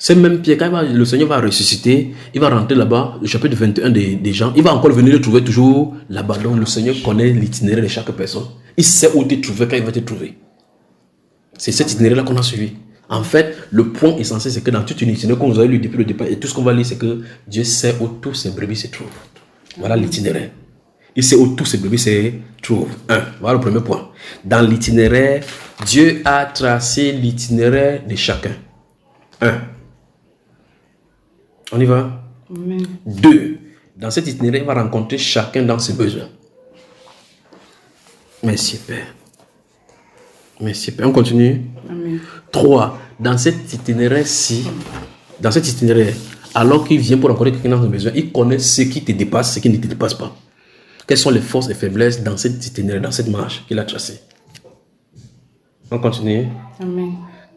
C'est même Pierre, quand le Seigneur va ressusciter, il va rentrer là-bas, le chapitre 21 des gens, il va encore venir le trouver toujours là-bas. Donc le Seigneur connaît l'itinéraire de chaque personne. Il sait où te trouver quand il va te trouver. C'est cet itinéraire-là qu'on a suivi. En fait, le point essentiel, c'est que dans toute une itinéraire qu'on nous a lu depuis le départ, et tout ce qu'on va lire, c'est que Dieu sait où tous ses brebis se trouvent. Voilà l'itinéraire. Il sait où tous ses brebis se trouvent. Voilà le premier point. Dans l'itinéraire, Dieu a tracé l'itinéraire de chacun. 1. On y va? Amen. 2. Dans cet itinéraire, il va rencontrer chacun dans ses besoins. Merci Père. Merci Père. On continue. Amen. 3. Dans cet itinéraire-ci, alors qu'il vient pour rencontrer quelqu'un dans ses besoins, il connaît ce qui te dépasse, ce qui ne te dépasse pas. Quelles sont les forces et faiblesses dans cet itinéraire, dans cette marche qu'il a tracée? On continue. Amen.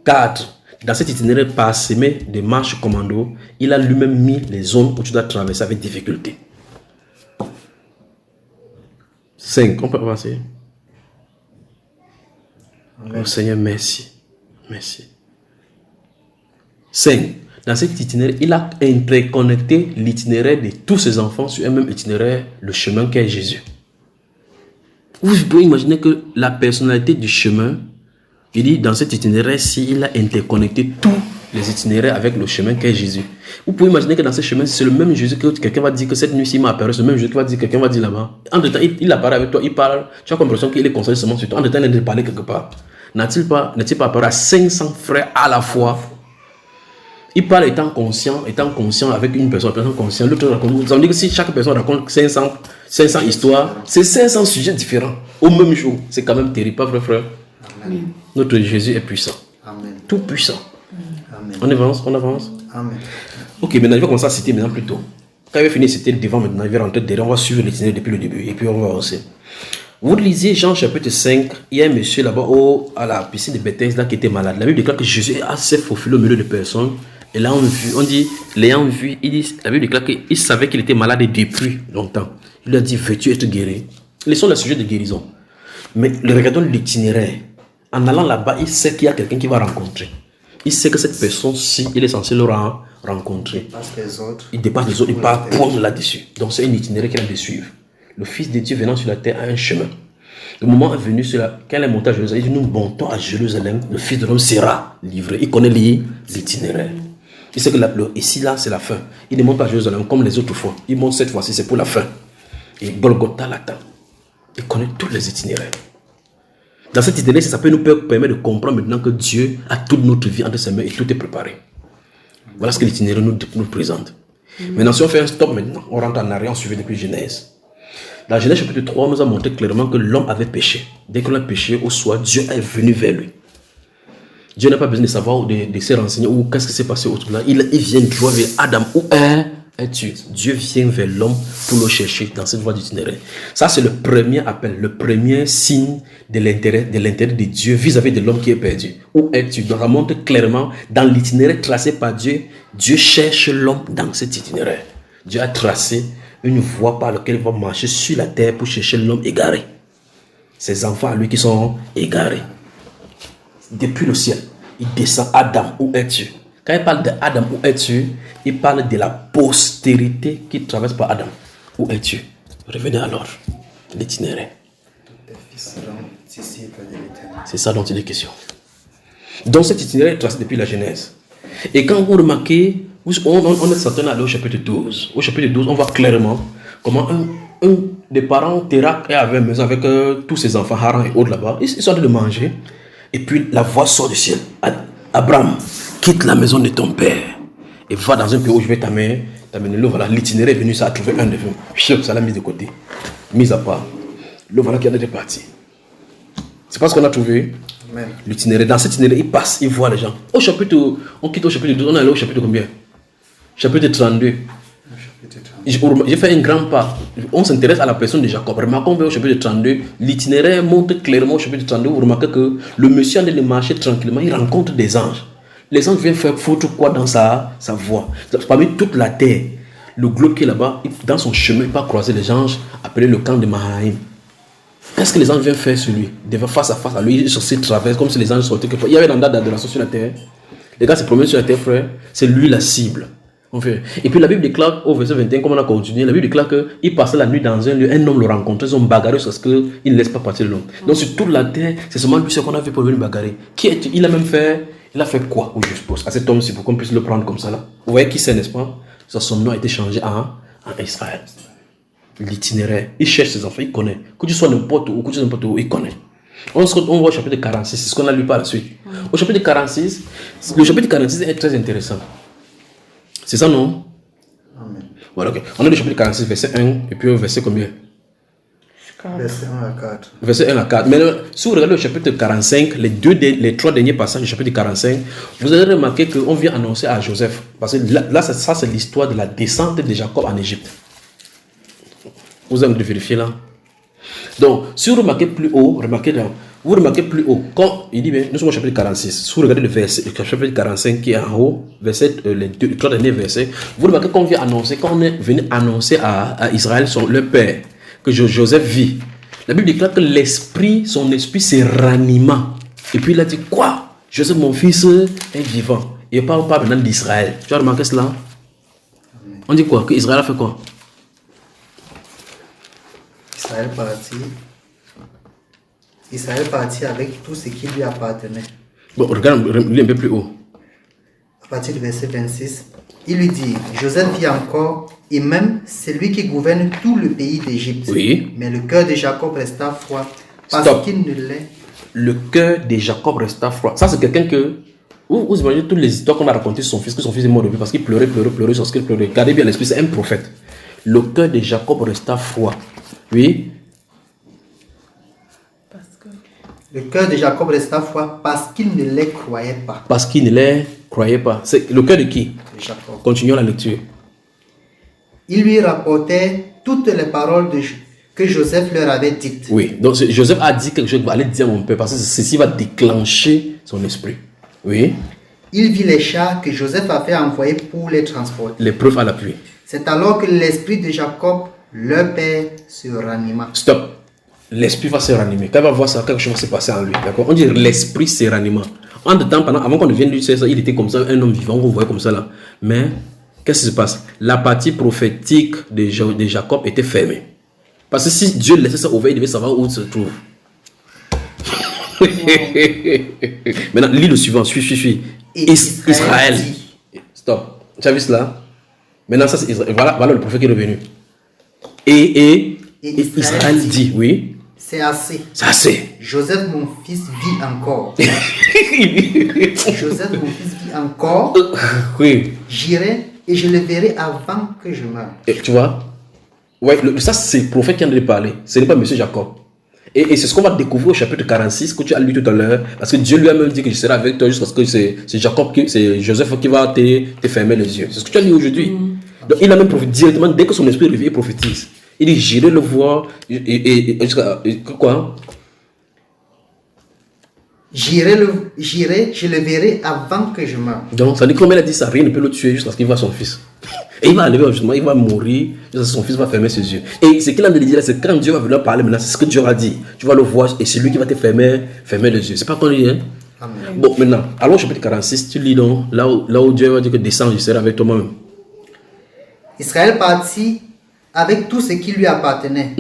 4. Dans cet itinéraire parsemé de marches commando, il a lui-même mis les zones où tu dois traverser avec difficulté. 5. On peut avancer. Oh Seigneur, merci. Merci. 5. Dans cet itinéraire, il a interconnecté l'itinéraire de tous ses enfants sur un même itinéraire, le chemin qu'est Jésus. Vous pouvez imaginer que la personnalité du chemin, il dit dans cet itinéraire-ci, il a interconnecté tous les itinéraires avec le chemin qu'est Jésus. Vous pouvez imaginer que dans ce chemin, c'est le même Jésus que quelqu'un va dire que cette nuit-ci m'a apparu, c'est le même Jésus qui va dire quelqu'un va dire là-bas. En temps, il apparaît avec toi, il parle, tu as l'impression qu'il est concentré seulement sur toi. En temps, il est en train de parler quelque part. N'est-il pas apparu à 500 frères à la fois? Il parle étant conscient avec une personne consciente. L'autre raconte. Ça veut dire que si chaque personne raconte 500 histoires, c'est 500 sujets différents au même jour. C'est quand même terrible, pas vrai, frère? Amen. Notre Jésus est puissant. Amen. Tout puissant. Amen. On avance. Amen. Ok, maintenant, il va commencer à citer maintenant plus tôt. Quand il va finir de citer devant maintenant, il va rentrer derrière. On va suivre l'itinéraire depuis le début. Et puis on va avancer. Vous lisez Jean chapitre 5, il y a un monsieur là-bas à la piscine de Bethesda qui était malade. La Bible déclare que Jésus s'est faufilé au milieu de personnes. Et l'ayant vu, on dit, l'ayant vu, la Bible déclare qu'il savait qu'il était malade depuis longtemps. Il lui a dit, veux-tu être guéri? Ils sont les sujets de guérison. Mais regardons l'itinéraire. En allant là-bas, il sait qu'il y a quelqu'un qui va rencontrer. Il sait que cette personne-ci, il est censé le rencontrer. Il dépasse les autres, il part point là-dessus. Donc c'est un itinéraire qu'il a de suivre. Le Fils de Dieu venant sur la terre a un chemin. Le moment est venu, quand il est monté à Jérusalem, il dit, nous montons à Jérusalem, le Fils de l'homme sera livré. Il connaît l'itinéraire. Il sait que ici, là, c'est la fin. Il ne monte pas à Jérusalem comme les autres fois. Il monte cette fois-ci, c'est pour la fin. Et Golgotha l'attend. Il connaît tous les itinéraires. Dans cet itinéraire, ça peut nous permettre de comprendre maintenant que Dieu a toute notre vie entre ses mains et tout est préparé. Voilà ce que l'itinéraire nous présente. Maintenant, si on fait un stop maintenant, on rentre en arrière, on suit depuis Genèse. Dans Genèse chapitre 3, on nous a montré clairement que l'homme avait péché. Dès que l'homme a péché, au soir, Dieu est venu vers lui. Dieu n'a pas besoin de savoir ou de se renseigner ou qu'est-ce qui s'est passé autour de là. Il vient droit vers Adam. Où es-tu? Dieu vient vers l'homme pour le chercher dans cette voie d'itinéraire. Ça, c'est le premier appel, le premier signe de l'intérêt de Dieu vis-à-vis de l'homme qui est perdu. Où es-tu? Donc, ça montre clairement dans l'itinéraire tracé par Dieu, Dieu cherche l'homme dans cet itinéraire. Dieu a tracé une voie par laquelle il va marcher sur la terre pour chercher l'homme égaré. Ses enfants à lui qui sont égarés. Depuis le ciel, il descend. Adam, où es-tu? Quand il parle de Adam, où es-tu? Il parle de la postérité qui traverse par Adam. Où es-tu? Revenez alors. L'itinéraire. C'est ça dont il est question. Donc cet itinéraire est tracé depuis la Genèse. Et quand vous remarquez, on est certain d'aller au chapitre 12. Au chapitre 12, on voit clairement comment un des parents, Térak, est avec une maison avec tous ses enfants, Haran et autres là-bas. Ils sont en train de manger. Et puis la voix sort du ciel. Abraham, quitte la maison de ton père et va dans un pays où je vais t'amener. Le voilà, l'itinéraire est venu, ça a trouvé un de eux. Ça l'a mis de côté, mis à part. Le voilà qui en était parti. C'est pas ce qu'on a trouvé. L'itinéraire. Dans cet itinéraire, il passe, il voit les gens. Au chapitre, on quitte au chapitre 12, on est allé au chapitre combien? Chapitre 32. J'ai fait un grand pas. On s'intéresse à la personne de Jacob. Remarquons au chapitre 32, l'itinéraire montre clairement au chapitre 32. Vous remarquez que le monsieur en train de marcher tranquillement, il rencontre des anges. Les anges viennent faire foutre quoi dans sa voie. Parmi toute la terre, le globe qui est là-bas, dans son chemin, il va croiser les anges, appelé le camp de Mahanaïm. Qu'est-ce que les anges viennent faire sur lui? Ils devaient face à face à lui, sur ses travers, comme si les anges sortaient. Il y avait une date d'adoration sur la terre. Les gars se promènent sur la terre, frère. C'est lui la cible. Et puis la Bible déclare au verset 21, comme on a continué, la Bible déclare qu'il passait la nuit dans un lieu, un homme le rencontrait, ils ont bagarré parce qu'il ne laisse pas partir l'homme. Donc sur toute la terre, c'est seulement lui qu'on a fait pour venir bagarrer. Il a fait quoi, je suppose, à cet homme-ci pour qu'on puisse le prendre comme ça là. Vous voyez qui c'est, n'est-ce pas? Son nom a été changé en Israël. L'itinéraire, il cherche ses enfants, il connaît. Que tu sois n'importe où, il connaît. On voit au chapitre 46, c'est ce qu'on a lu par la suite. Au chapitre 46, le chapitre 46 est très intéressant. C'est ça, non? Amen. Voilà, ok. On est au chapitre 46, verset 1, et puis verset combien? Verset 1 à 4. Verset 1 à 4. Mais si vous regardez le chapitre 45, les 3 derniers passages du chapitre 45, vous allez remarquer qu'on vient annoncer à Joseph. Parce que là ça c'est l'histoire de la descente de Jacob en Égypte. Vous avez de vérifier là. Donc, si vous remarquez plus haut, quand il dit, nous sommes au chapitre 46, si vous regardez le chapitre 45 qui est en haut, les 3 derniers versets, vous remarquez qu'on vient annoncer, quand on est venu annoncer à Israël, leur père, que Joseph vit. La Bible déclare que son esprit se ranima. Et puis il a dit, quoi? Joseph, mon fils, est vivant. Et il parle pas maintenant d'Israël. Tu as remarqué cela? On dit quoi? Que Israël a fait quoi? Israël partit avec tout ce qui lui appartenait. Bon, regarde, lis un peu plus haut. À partir du verset 26, il lui dit, Joseph vit encore, et même c'est lui qui gouverne tout le pays d'Égypte. Oui. Mais le cœur de Jacob resta froid, parce qu'il ne l'est. Le cœur de Jacob resta froid. Ça, c'est quelqu'un que... Vous imaginez toutes les histoires qu'on a racontées sur son fils, que son fils est mort depuis parce qu'il pleurait sur ce qu'il pleurait. Regardez bien l'esprit, c'est un prophète. Le cœur de Jacob resta froid. Oui. Le cœur de Jacob resta froid parce qu'il ne les croyait pas. Parce qu'il ne les croyait pas. C'est le cœur de qui? De Jacob. Continuons la lecture. Il lui rapportait toutes les paroles que Joseph leur avait dites. Oui, donc Joseph a dit quelque chose qu'il va aller dire à mon père parce que ceci va déclencher son esprit. Oui. Il vit les chars que Joseph avait envoyés pour les transporter. Les preuves à l'appui. C'est alors que l'esprit de Jacob, leur père, se ranima. Stop. L'esprit va se ranimer. Quand il va voir ça, quelque chose va se passer en lui. D'accord? On dit l'esprit se ranima. Entre temps, avant qu'on ne vienne lui, il était comme ça, un homme vivant, on voyait comme ça là. Mais, qu'est-ce qui se passe? La partie prophétique de Jacob était fermée. Parce que si Dieu laissait ça ouvert, il devait savoir où il se trouve. Maintenant, lis le suivant. Suis. Israël dit. Stop. Tu as vu cela? Maintenant, ça c'est Israël. Voilà le prophète qui est revenu. Et Israël dit, oui. C'est assez. C'est assez. Joseph, mon fils, vit encore. Joseph, mon fils, vit encore. Oui. J'irai et je le verrai avant que je meure. Et tu vois? Ouais, ça c'est le prophète qui en a parlé. Ce n'est pas monsieur Jacob. Et c'est ce qu'on va découvrir au chapitre 46 que tu as lu tout à l'heure. Parce que Dieu lui a même dit que je serai avec toi jusqu'à ce que c'est Joseph qui va te fermer les yeux. C'est ce que tu as lu aujourd'hui. Donc il a même prophétisé directement, dès que son esprit revient, il prophétise. Il dit, j'irai le voir. Quoi? J'irai, je le verrai avant que je meure. Donc ça dit, comme il a dit ça, rien ne peut le tuer jusqu'à ce qu'il voit son fils. Et il va arriver justement, il va mourir, jusqu'à ce que son fils va fermer ses yeux. Et ce qu'il a dit là, c'est quand Dieu va venir parler maintenant, c'est ce que Dieu a dit. Tu vas le voir et c'est lui qui va te fermer les yeux. C'est pas qu'on dit, hein? Amen. Bon, maintenant, allons au chapitre 46, tu lis donc, là où Dieu va dire que descends, je serai avec toi-même. Israël partit avec tout ce qui lui appartenait.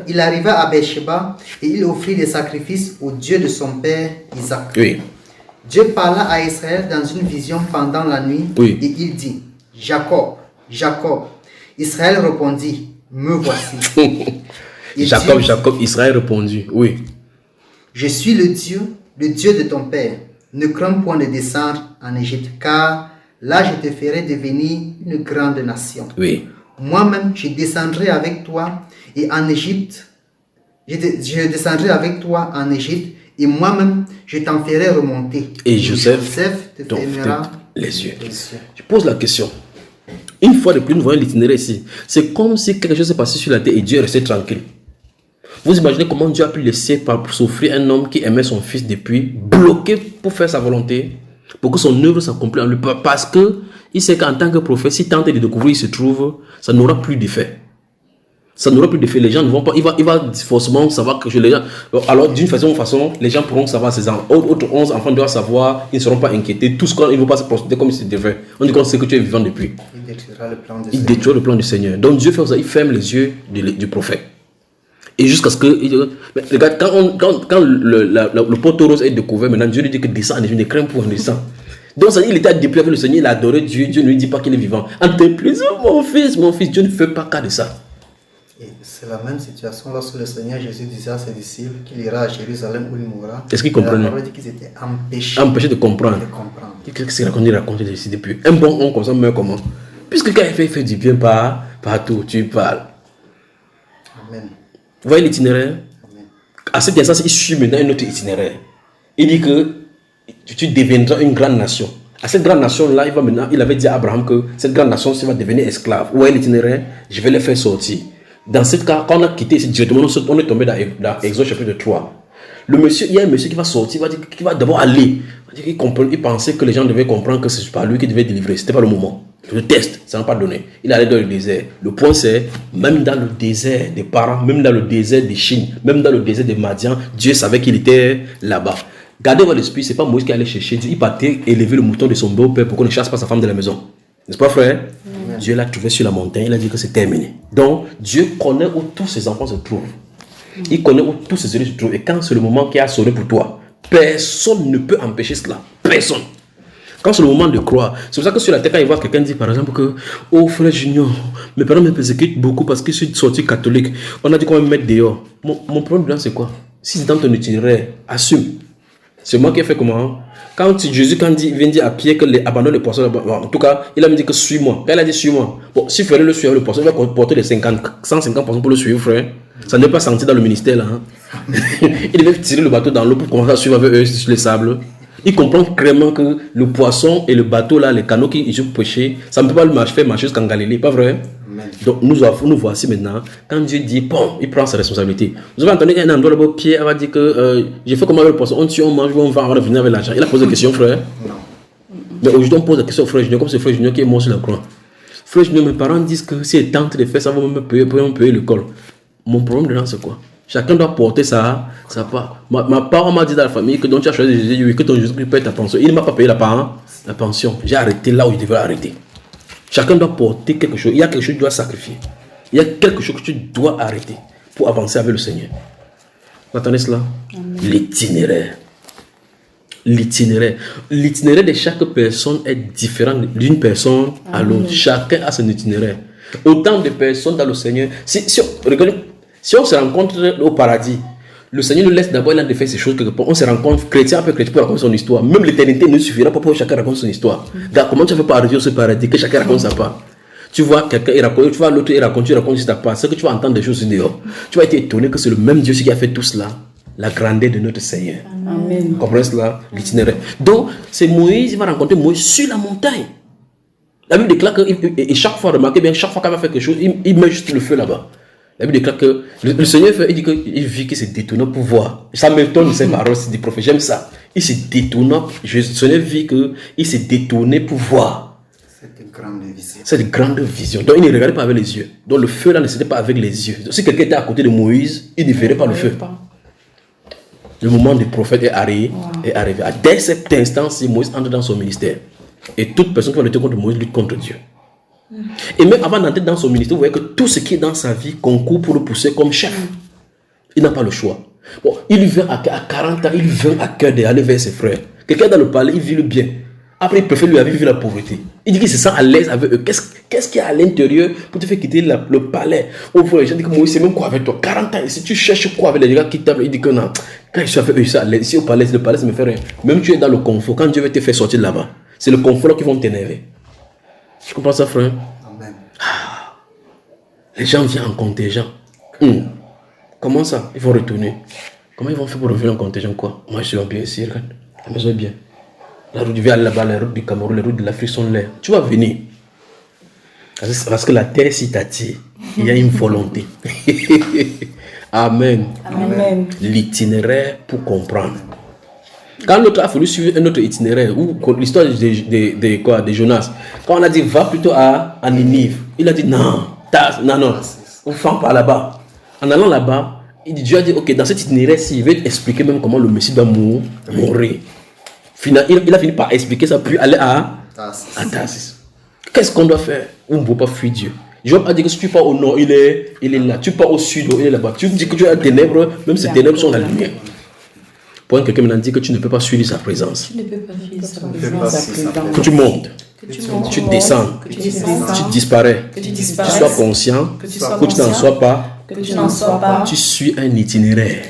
Il arriva à Beersheba et il offrit des sacrifices au Dieu de son père Isaac. Oui. Dieu parla à Israël dans une vision pendant la nuit Oui. et il dit, Jacob, Jacob. Israël répondit, me voici. Et Jacob, Dieu, Jacob, Israël répondit, oui. je suis le Dieu de ton père. Ne crains point de descendre en Égypte, car là je te ferai devenir une grande nation. Oui. Moi-même, je descendrai avec toi et en Égypte, je descendrai avec toi en Égypte et moi-même, je t'en ferai remonter. Et Joseph te t'en fermera fait les yeux. Je pose la question. Une fois de plus, nous voyons l'itinéraire ici. C'est comme si quelque chose s'est passé sur la terre et Dieu est resté tranquille. Vous imaginez comment Dieu a pu laisser souffrir un homme qui aimait son fils depuis, bloqué pour faire sa volonté, pour que son œuvre s'accomplisse en lui. Parce qu'il sait qu'en tant que prophète, si tente de découvrir, il se trouve, ça n'aura plus d'effet. Ça n'aura plus d'effet. Les gens ne vont pas. Il va forcément savoir que les gens. Alors, d'une façon, les gens pourront savoir ses enfants. Autres 11 enfants doivent savoir, ils ne seront pas inquiétés. Tout ce qu'ils ne vont pas se prosterner comme ils devaient. On dit qu'on sait que tu es vivant depuis. Il détruira le plan du Il Seigneur. détruit le plan du Seigneur. Donc, Dieu fait ça, il ferme les yeux du prophète. Et jusqu'à ce que. Mais regarde, quand le poteau rose est découvert, maintenant, Dieu lui dit que descend, ne crains pour descend. Donc, ça, il était depuis avec le Seigneur, il a adoré Dieu. Dieu ne lui dit pas qu'il est vivant. En te plaisant, mon fils, Dieu ne fait pas cas de ça. Et c'est la même situation lorsque le Seigneur Jésus disait à ses disciples qu'il ira à Jérusalem où il mourra. Est-ce qu'ils comprenaient? La parole dit qu'ils étaient empêchés, Empêché de comprendre. Qu'est-ce qu'il raconte ici depuis? Un bon homme comme ça meurt comment? Puisque quand il fait du bien partout, tu parles. Amen. Vous voyez l'itinéraire? Amen. À cet instant, il suit maintenant un autre itinéraire. Il dit que tu deviendras une grande nation. À cette grande nation-là, il avait dit à Abraham que cette grande nation va devenir esclave. Vous voyez l'itinéraire? Je vais les faire sortir. Dans ce cas, quand on a quitté ici directement, on est tombé dans Exode chapitre 3. Il y a un monsieur qui va sortir, qui va d'abord aller. Il pensait que les gens devaient comprendre que c'est pas lui qui devait délivrer. Ce n'était pas le moment. Le test, ça n'a pas donné. Il allait dans le désert. Le point c'est, même dans le désert des parents, même dans le désert de Chine, même dans le désert de Madian, Dieu savait qu'il était là-bas. Gardez votre esprit, ce n'est pas Moïse qui allait chercher Dieu. Il partait élever le mouton de son beau-père pour qu'on ne chasse pas sa femme de la maison. N'est-ce pas, frère? Amen. Dieu l'a trouvé sur la montagne, il a dit que c'est terminé. Donc, Dieu connaît où tous ses enfants se trouvent. Il connaît où tous ses élus se trouvent. Et quand c'est le moment qui a sonné pour toi, personne ne peut empêcher cela. Personne. Quand c'est le moment de croire, c'est pour ça que sur la terre, quand il voit quelqu'un dire par exemple que, oh frère Junior, mes parents me persécutent beaucoup parce que je suis sorti catholique. On a dit qu'on va me mettre dehors. Mon problème, c'est quoi? Si c'est dans ton itinéraire, assume. C'est moi qui ai fait comment? Quand Jésus vient dire à Pierre que abandonne les poissons, en tout cas, il a dit que suis-moi. Quand il a dit suis-moi, bon, s'il fallait le suivre, le poisson, il va porter les 150 poissons pour le suivre, frère. Ça n'est pas senti dans le ministère là. Hein? Il devait tirer le bateau dans l'eau pour commencer à suivre avec eux sur les sables. Il comprend clairement que le poisson et le bateau là, les canaux qu'ils ont pêchés, ça ne peut pas le faire marcher jusqu'en Galilée, pas vrai? Amen. Donc nous voici maintenant, quand Dieu dit, bon, il prend sa responsabilité. Vous avez entendu qu'un endroit là-bas, Pierre va dire que j'ai fait comment avec le poisson, on tue, on mange, on va revenir avec l'argent. Il a posé la question, frère. Non. Mais aujourd'hui, on pose la question au frère Junior, comme c'est frère Junior qui est mort sur la croix. Frère Junior, mes parents disent que si ils tentent de faire ça, vont me payer l'école. Mon problème dedans, c'est quoi? Chacun doit porter ça part. Ma part m'a dit dans la famille que donc tu as choisi Jésus, que ton Jésus paye ta pension. Il ne m'a pas payé la pension. J'ai arrêté là où il devait arrêter. Chacun doit porter quelque chose. Il y a quelque chose que tu dois sacrifier. Il y a quelque chose que tu dois arrêter pour avancer avec le Seigneur. Vous entendez cela? L'itinéraire. L'itinéraire de chaque personne est différent d'une personne à l'autre. Chacun a son itinéraire. Autant de personnes dans le Seigneur. Si on se rencontre au paradis, le Seigneur nous laisse d'abord de faire ces choses quelque part. On se rencontre, chrétien après chrétien, pour raconter son histoire. Même l'éternité ne suffira pas pour que chacun raconte son histoire. Regarde, comment tu fais pour arriver au paradis, que chacun raconte sa part. Tu vois quelqu'un, il raconte, tu vois l'autre, il raconte sur ta part. C'est que tu vas entendre des choses dehors. Tu vas être étonné que c'est le même Dieu qui a fait tout cela. La grandeur de notre Seigneur. Amen. Vous comprenez cela? L'itinéraire. Donc, c'est Moïse, il va rencontrer Moïse sur la montagne. La Bible déclare que, et chaque fois, remarquez bien, chaque fois qu'il va faire quelque chose, il met juste le feu là-bas. La Bible déclare que le Seigneur il dit qu'il vit qu'il s'est détourné pour voir. Ça m'étonne ces paroles du prophète. J'aime ça. Il s'est détourné. Le Seigneur vit qu'il s'est détourné pour voir. Cette grande vision. Donc il ne regardait pas avec les yeux. Donc le feu là ne s'était pas avec les yeux. Donc, si quelqu'un était à côté de Moïse, il ne verrait pas le feu. Le moment du prophète est arrivé. Dès cet instant, Moïse entre dans son ministère. Et toute personne qui va lutter contre Moïse lutte contre Dieu. Et même avant d'entrer dans son ministère, vous voyez que tout ce qui est dans sa vie concourt pour le pousser comme chef. Il n'a pas le choix. Bon, il vient à 40 ans, il vient à cœur d'aller vers ses frères. Quelqu'un dans le palais, il vit le bien. Après, il préfère lui vivre la pauvreté. Il dit qu'il se sent à l'aise avec eux. Qu'est-ce qu'il y a à l'intérieur pour te faire quitter le palais? Au fond, les gens disent que moi, c'est même quoi avec toi? 40 ans, et si tu cherches quoi avec les gars qui t'aiment, il dit que non. Quand je suis avec eux, je suis à l'aise. Ici au palais, le palais, ça me fait rien. Même tu es dans le confort. Quand Dieu veut te faire sortir de là-bas, c'est le confort qui vont t'énerver. Tu comprends ça, frère? Amen. Les gens viennent en contingent. Comment ça? Ils vont retourner. Comment ils vont faire pour revenir en contingent quoi? Moi, je suis bien ici, regarde. La maison est bien. La route du Vieux là-bas, la route du Cameroun, les routes de l'Afrique sont là. Tu vas venir. Parce que la terre s'y t'attire. Il y a une volonté. Amen. Amen. L'itinéraire pour comprendre. Quand l'autre a fallu suivre un autre itinéraire, ou l'histoire de Jonas, quand on a dit va plutôt à Ninive, il a dit non, on ne fait pas là-bas. En allant là-bas, Dieu a dit ok, dans cet itinéraire-ci, il veut expliquer même comment le Messie doit mourir. Il a fini par expliquer ça, puis aller à Tarsis. Qu'est-ce qu'on doit faire? On ne peut pas fuir Dieu. Job a dit que si tu pars au nord, il est là. Tu pars au sud, il est là-bas. Tu dis que tu as des ténèbres, même ces ténèbres sont la lumière. Pour quelqu'un me dit que tu ne peux pas suivre sa présence. Tu ne peux pas suivre sa présence. Que tu montes, tu descends, tu disparais, tu sois conscient, que tu n'en sois pas, tu suis un itinéraire.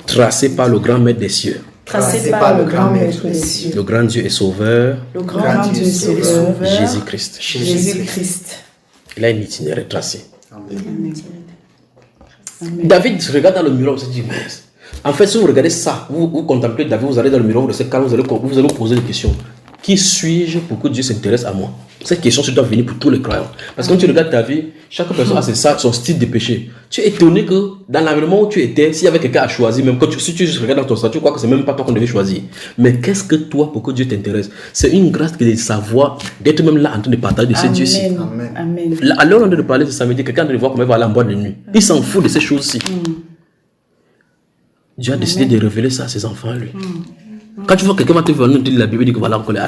Tracé par le grand maître des cieux. Tracé par le grand maître des cieux. Le grand Dieu et sauveur. Jésus-Christ. Il a un itinéraire tracé. Amen. David regarde dans le miroir, il se dit, mais en fait, si vous regardez ça, vous contemplez David, vous allez dans le miroir, vous allez vous poser des questions. Qui suis-je pour que Dieu s'intéresse à moi? Cette question doit venir pour tous les croyants. Parce que quand tu regardes ta vie, chaque personne a son style de péché. Tu es étonné que dans l'environnement où tu étais, s'il y avait quelqu'un à choisir, même si tu regardes dans ton statut, tu crois que c'est même pas toi qu'on devait choisir. Mais qu'est-ce que toi, pour que Dieu t'intéresse? C'est une grâce que de savoir, d'être même là en train de partager de ces dieux-ci. Amen. Alors, on est de parler ce samedi, quelqu'un de voir comment il va aller en boîte de nuit. Il s'en fout de ces choses-ci. Dieu a décidé de révéler ça à ses enfants, lui. Quand tu vois quelqu'un va te venir dire la Bible, dit que voilà encore les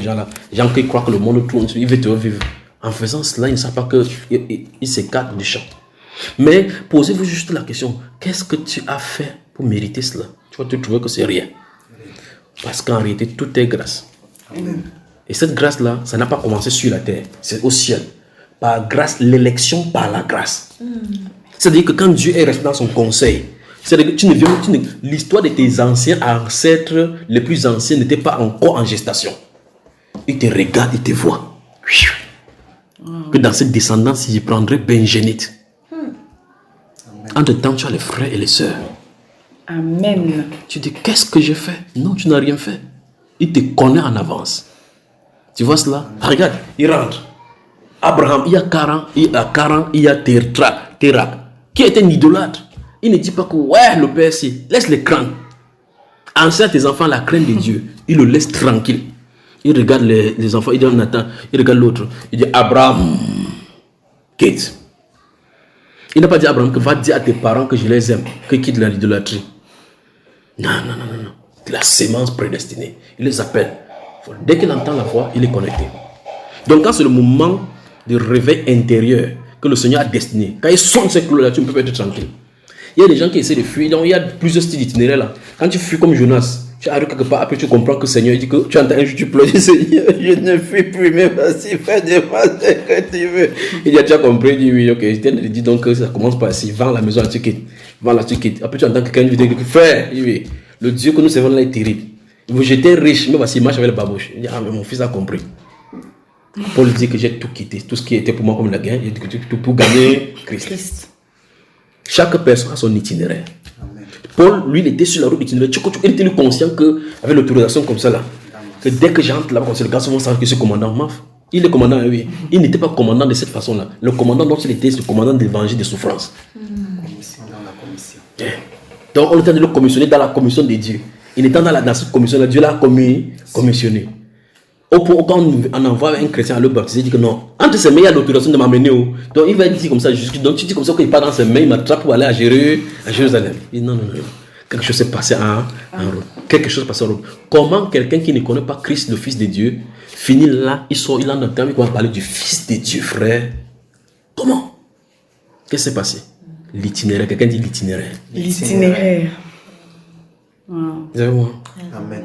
gens là, les gens qui croient que le monde tourne, ils veulent te vivre. En faisant cela, ils ne savent pas qu'ils s'écartent du champ. Mais posez-vous juste la question, qu'est-ce que tu as fait pour mériter cela? Tu vas te trouver que c'est rien. Parce qu'en réalité, tout est grâce. Amen. Et cette grâce-là, ça n'a pas commencé sur la terre, c'est au ciel. Par grâce, l'élection par la grâce. C'est-à-dire que quand Dieu est resté dans son conseil, c'est-à-dire que l'histoire de tes anciens ancêtres les plus anciens n'était pas encore en gestation. Ils te regardent, ils te voient. Que dans cette descendance, ils prendraient Benjénite. Entre-temps, tu as les frères et les sœurs. Amen. Tu dis, qu'est-ce que j'ai fait? Non, tu n'as rien fait. Il te connaît en avance. Tu vois cela? Regarde, il rentre. Abraham, il y a 40, il y a Térak, qui était un idolâtre. Il ne dit pas que, ouais, le Père, si, laisse les craindre. Enseigne à tes enfants la crainte de Dieu. Il le laisse tranquille. Il regarde les enfants, il dit Nathan, il regarde l'autre. Il dit Abraham, quitte. Il n'a pas dit à Abraham que va dire à tes parents que je les aime, qu'ils quittent l'idolâtrie. Non. La sémence prédestinée. Il les appelle. Dès qu'il entend la voix, il est connecté. Donc quand c'est le moment de réveil intérieur que le Seigneur a destiné, quand il sonne ces clous-là, tu ne peux pas être tranquille. Il y a des gens qui essaient de fuir, donc il y a plusieurs styles d'itinéraire là. Quand tu fuis comme Jonas, tu arrives quelque part, après tu comprends que le Seigneur dit que tu entends un jour, tu pleures, tu dis Seigneur, je ne fuis plus, mais vas-y, fais des mal, ce que tu veux. Il dit, tu as compris, il dit oui, ok, je t'ai dit donc que ça commence par ici, vends la maison, tu quittes, vends la, tu quittes. Après tu entends quelqu'un qui dit, frère, oui, le Dieu que nous servons là est terrible. J'étais riche, mais voici, il marche avec le babouche. Il dit, ah, mais mon fils a compris. Paul dit que j'ai tout quitté, tout ce qui était pour moi comme la gain, j'ai dit tout pour gagner Christ. Chaque personne a son itinéraire. Amen. Paul, lui, il était sur la route itinéraire. Il était conscient qu'avec l'autorisation comme ça, là, que dès que j'entre là-bas, les gars vont savoir que je suis commandant. Il est commandant, oui. Il n'était pas commandant de cette façon-là. Le commandant dont il était, c'est le commandant d'évangile de souffrance. Commission dans la commission. Donc, on était de le commissionner dans la commission de Dieu. Il était dans cette commission-là. Dieu l'a commissionné. Quand on envoie un chrétien à le baptiser, il dit que non, entre ses mains, il y a l'autorisation de m'amener où. Donc il va dire comme ça, donc tu dis comme ça qu'il part dans ses mains, il m'attrape pour aller à Jérusalem. Il dit non. Quelque chose s'est passé en route. Quelque chose s'est passé en route. Comment quelqu'un qui ne connaît pas Christ, le Fils de Dieu, finit là, il en a terme, il va parler du Fils de Dieu, frère. Comment? Qu'est-ce qui s'est passé? L'itinéraire, quelqu'un dit l'itinéraire. L'itinéraire. Wow. Vous avez vu, Amen.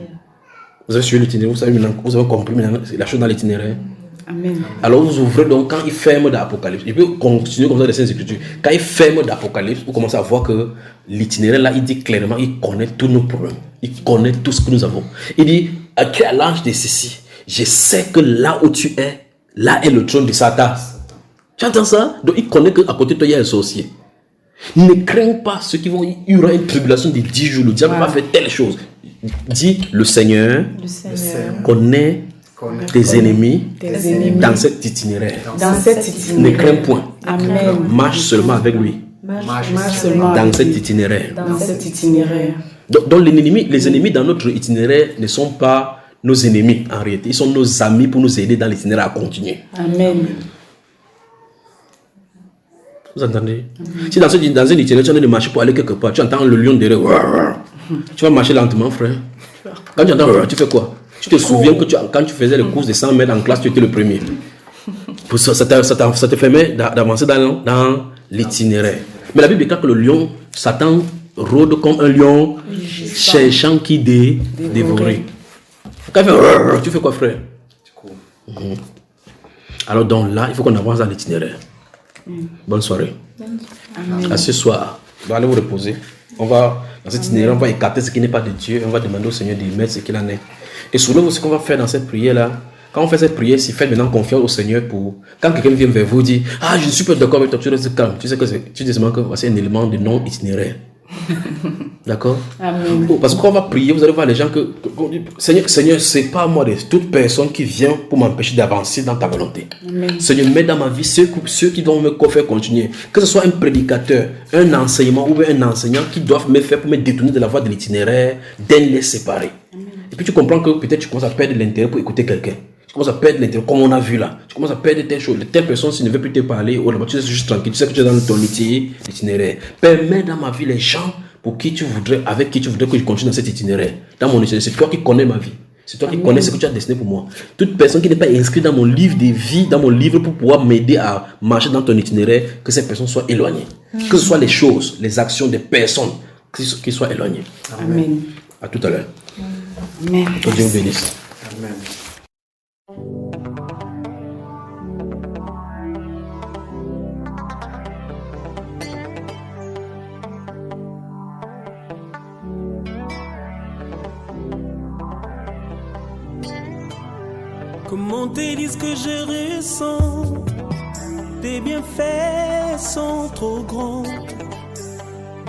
vous avez suivi l'itinéraire, vous avez compris maintenant la chose dans l'itinéraire. Amen. Alors vous ouvrez donc quand il ferme d'Apocalypse. Je peux continuer comme ça les Saintes Écritures. Quand il ferme d'Apocalypse, vous commencez à voir que l'itinéraire là, il dit clairement, il connaît tous nos problèmes. Il connaît tout ce que nous avons. Il dit, tu es à l'âge de ceci. Je sais que là où tu es, là est le trône de Satan. Tu entends ça? Donc il connaît qu'à côté de toi, il y a un sorcier. Ne crains pas ceux qui vont, il y aura une tribulation de 10 jours. Le diable va faire telle chose. Dis, le Seigneur connaît tes ennemis dans cet itinéraire. Ne crains point. Amen. Marche seulement avec lui. Marche seulement Dans cet itinéraire. Dans cet itinéraire. Donc les ennemis dans notre itinéraire ne sont pas nos ennemis en réalité. Ils sont nos amis pour nous aider dans l'itinéraire à continuer. Amen. Vous entendez? Si dans un itinéraire, tu es en train de marcher pour aller quelque part, tu entends le lion derrière. Tu vas marcher lentement, frère. Quand tu entends, tu fais quoi? Tu te souviens que quand tu faisais les courses de 100 mètres en classe, tu étais le premier. Pour ça te permet d'avancer dans l'itinéraire. Mais la Bible déclare que le lion, Satan, rôde comme un lion cherchant qui dévorer. Quand tu fais quoi, frère? Alors donc là, il faut qu'on avance dans l'itinéraire. Bonne soirée. À ce soir, on va aller vous reposer. On va, dans cet itinéraire, on va écarter ce qui n'est pas de Dieu. On va demander au Seigneur de mettre ce qu'il en est. Et souvenez-vous ce qu'on va faire dans cette prière-là. Quand on fait cette prière, si faites maintenant confiance au Seigneur pour... Quand quelqu'un vient vers vous et dit « Ah, je ne suis pas d'accord avec toi, tu restes calme. » Tu sais que tu dis seulement que c'est un élément de non-itinéraire. D'accord? Amen. Parce qu'on va prier, vous allez voir les gens que Seigneur, c'est pas moi de toute personne qui vient pour m'empêcher d'avancer dans ta volonté. Amen. Seigneur, mets dans ma vie ceux qui doivent me faire continuer. Que ce soit un prédicateur, un enseignement ou un enseignant qui doivent me faire pour me détourner de la voie de l'itinéraire, d'un les séparer. Amen. Et puis tu comprends que peut-être tu commences à perdre l'intérêt pour écouter quelqu'un. Tu commences à perdre l'intérêt, comme on a vu là. Tu commences à perdre telle chose. Telle personne, s'il ne veut plus te parler, oh, là-bas, tu sais, juste tranquille. Tu sais que tu es dans ton itinéraire. Permets dans ma vie les gens avec qui tu voudrais que je continue dans cet itinéraire. Dans mon itinéraire, c'est toi qui connais ma vie. C'est toi qui connais ce que tu as destiné pour moi. Toute personne qui n'est pas inscrite dans mon livre de vie, dans mon livre pour pouvoir m'aider à marcher dans ton itinéraire, que cette personne soit éloignée. Que ce soit les choses, les actions des personnes qui soient éloignées. Amen. À tout à l'heure. Amen. Que Dieu vous bénisse. Amen. Comment te dire ce que je ressens? Tes bienfaits sont trop grands.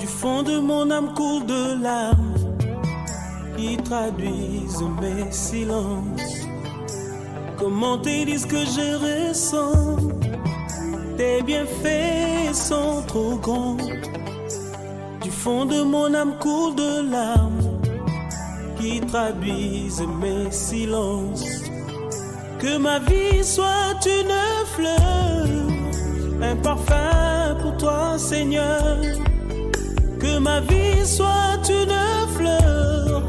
Du fond de mon âme coule de larmes qui traduisent mes silences. Comment te dire ce que je ressens? Tes bienfaits sont trop grands. Du fond de mon âme coule de larmes qui traduisent mes silences. Que ma vie soit une fleur, un parfum pour toi, Seigneur. Que ma vie soit une fleur,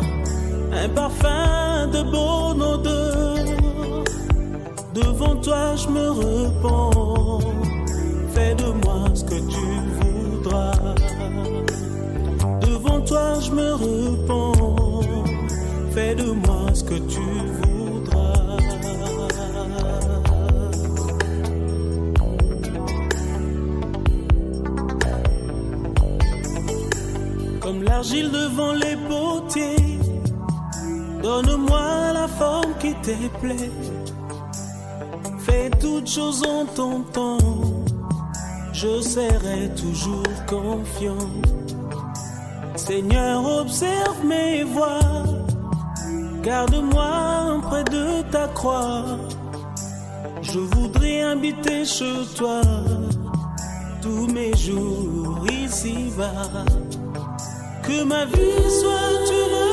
un parfum de bonne odeur. Devant toi je me repens, fais de moi ce que tu voudras. Devant toi je me repens, fais de moi ce que tu voudras. Comme l'argile devant les potiers, donne-moi la forme qui te plaît. Fais toutes choses en ton temps, je serai toujours confiant. Seigneur, observe mes voies, garde-moi près de ta croix. Je voudrais habiter chez toi tous mes jours ici-bas. Que ma vie soit une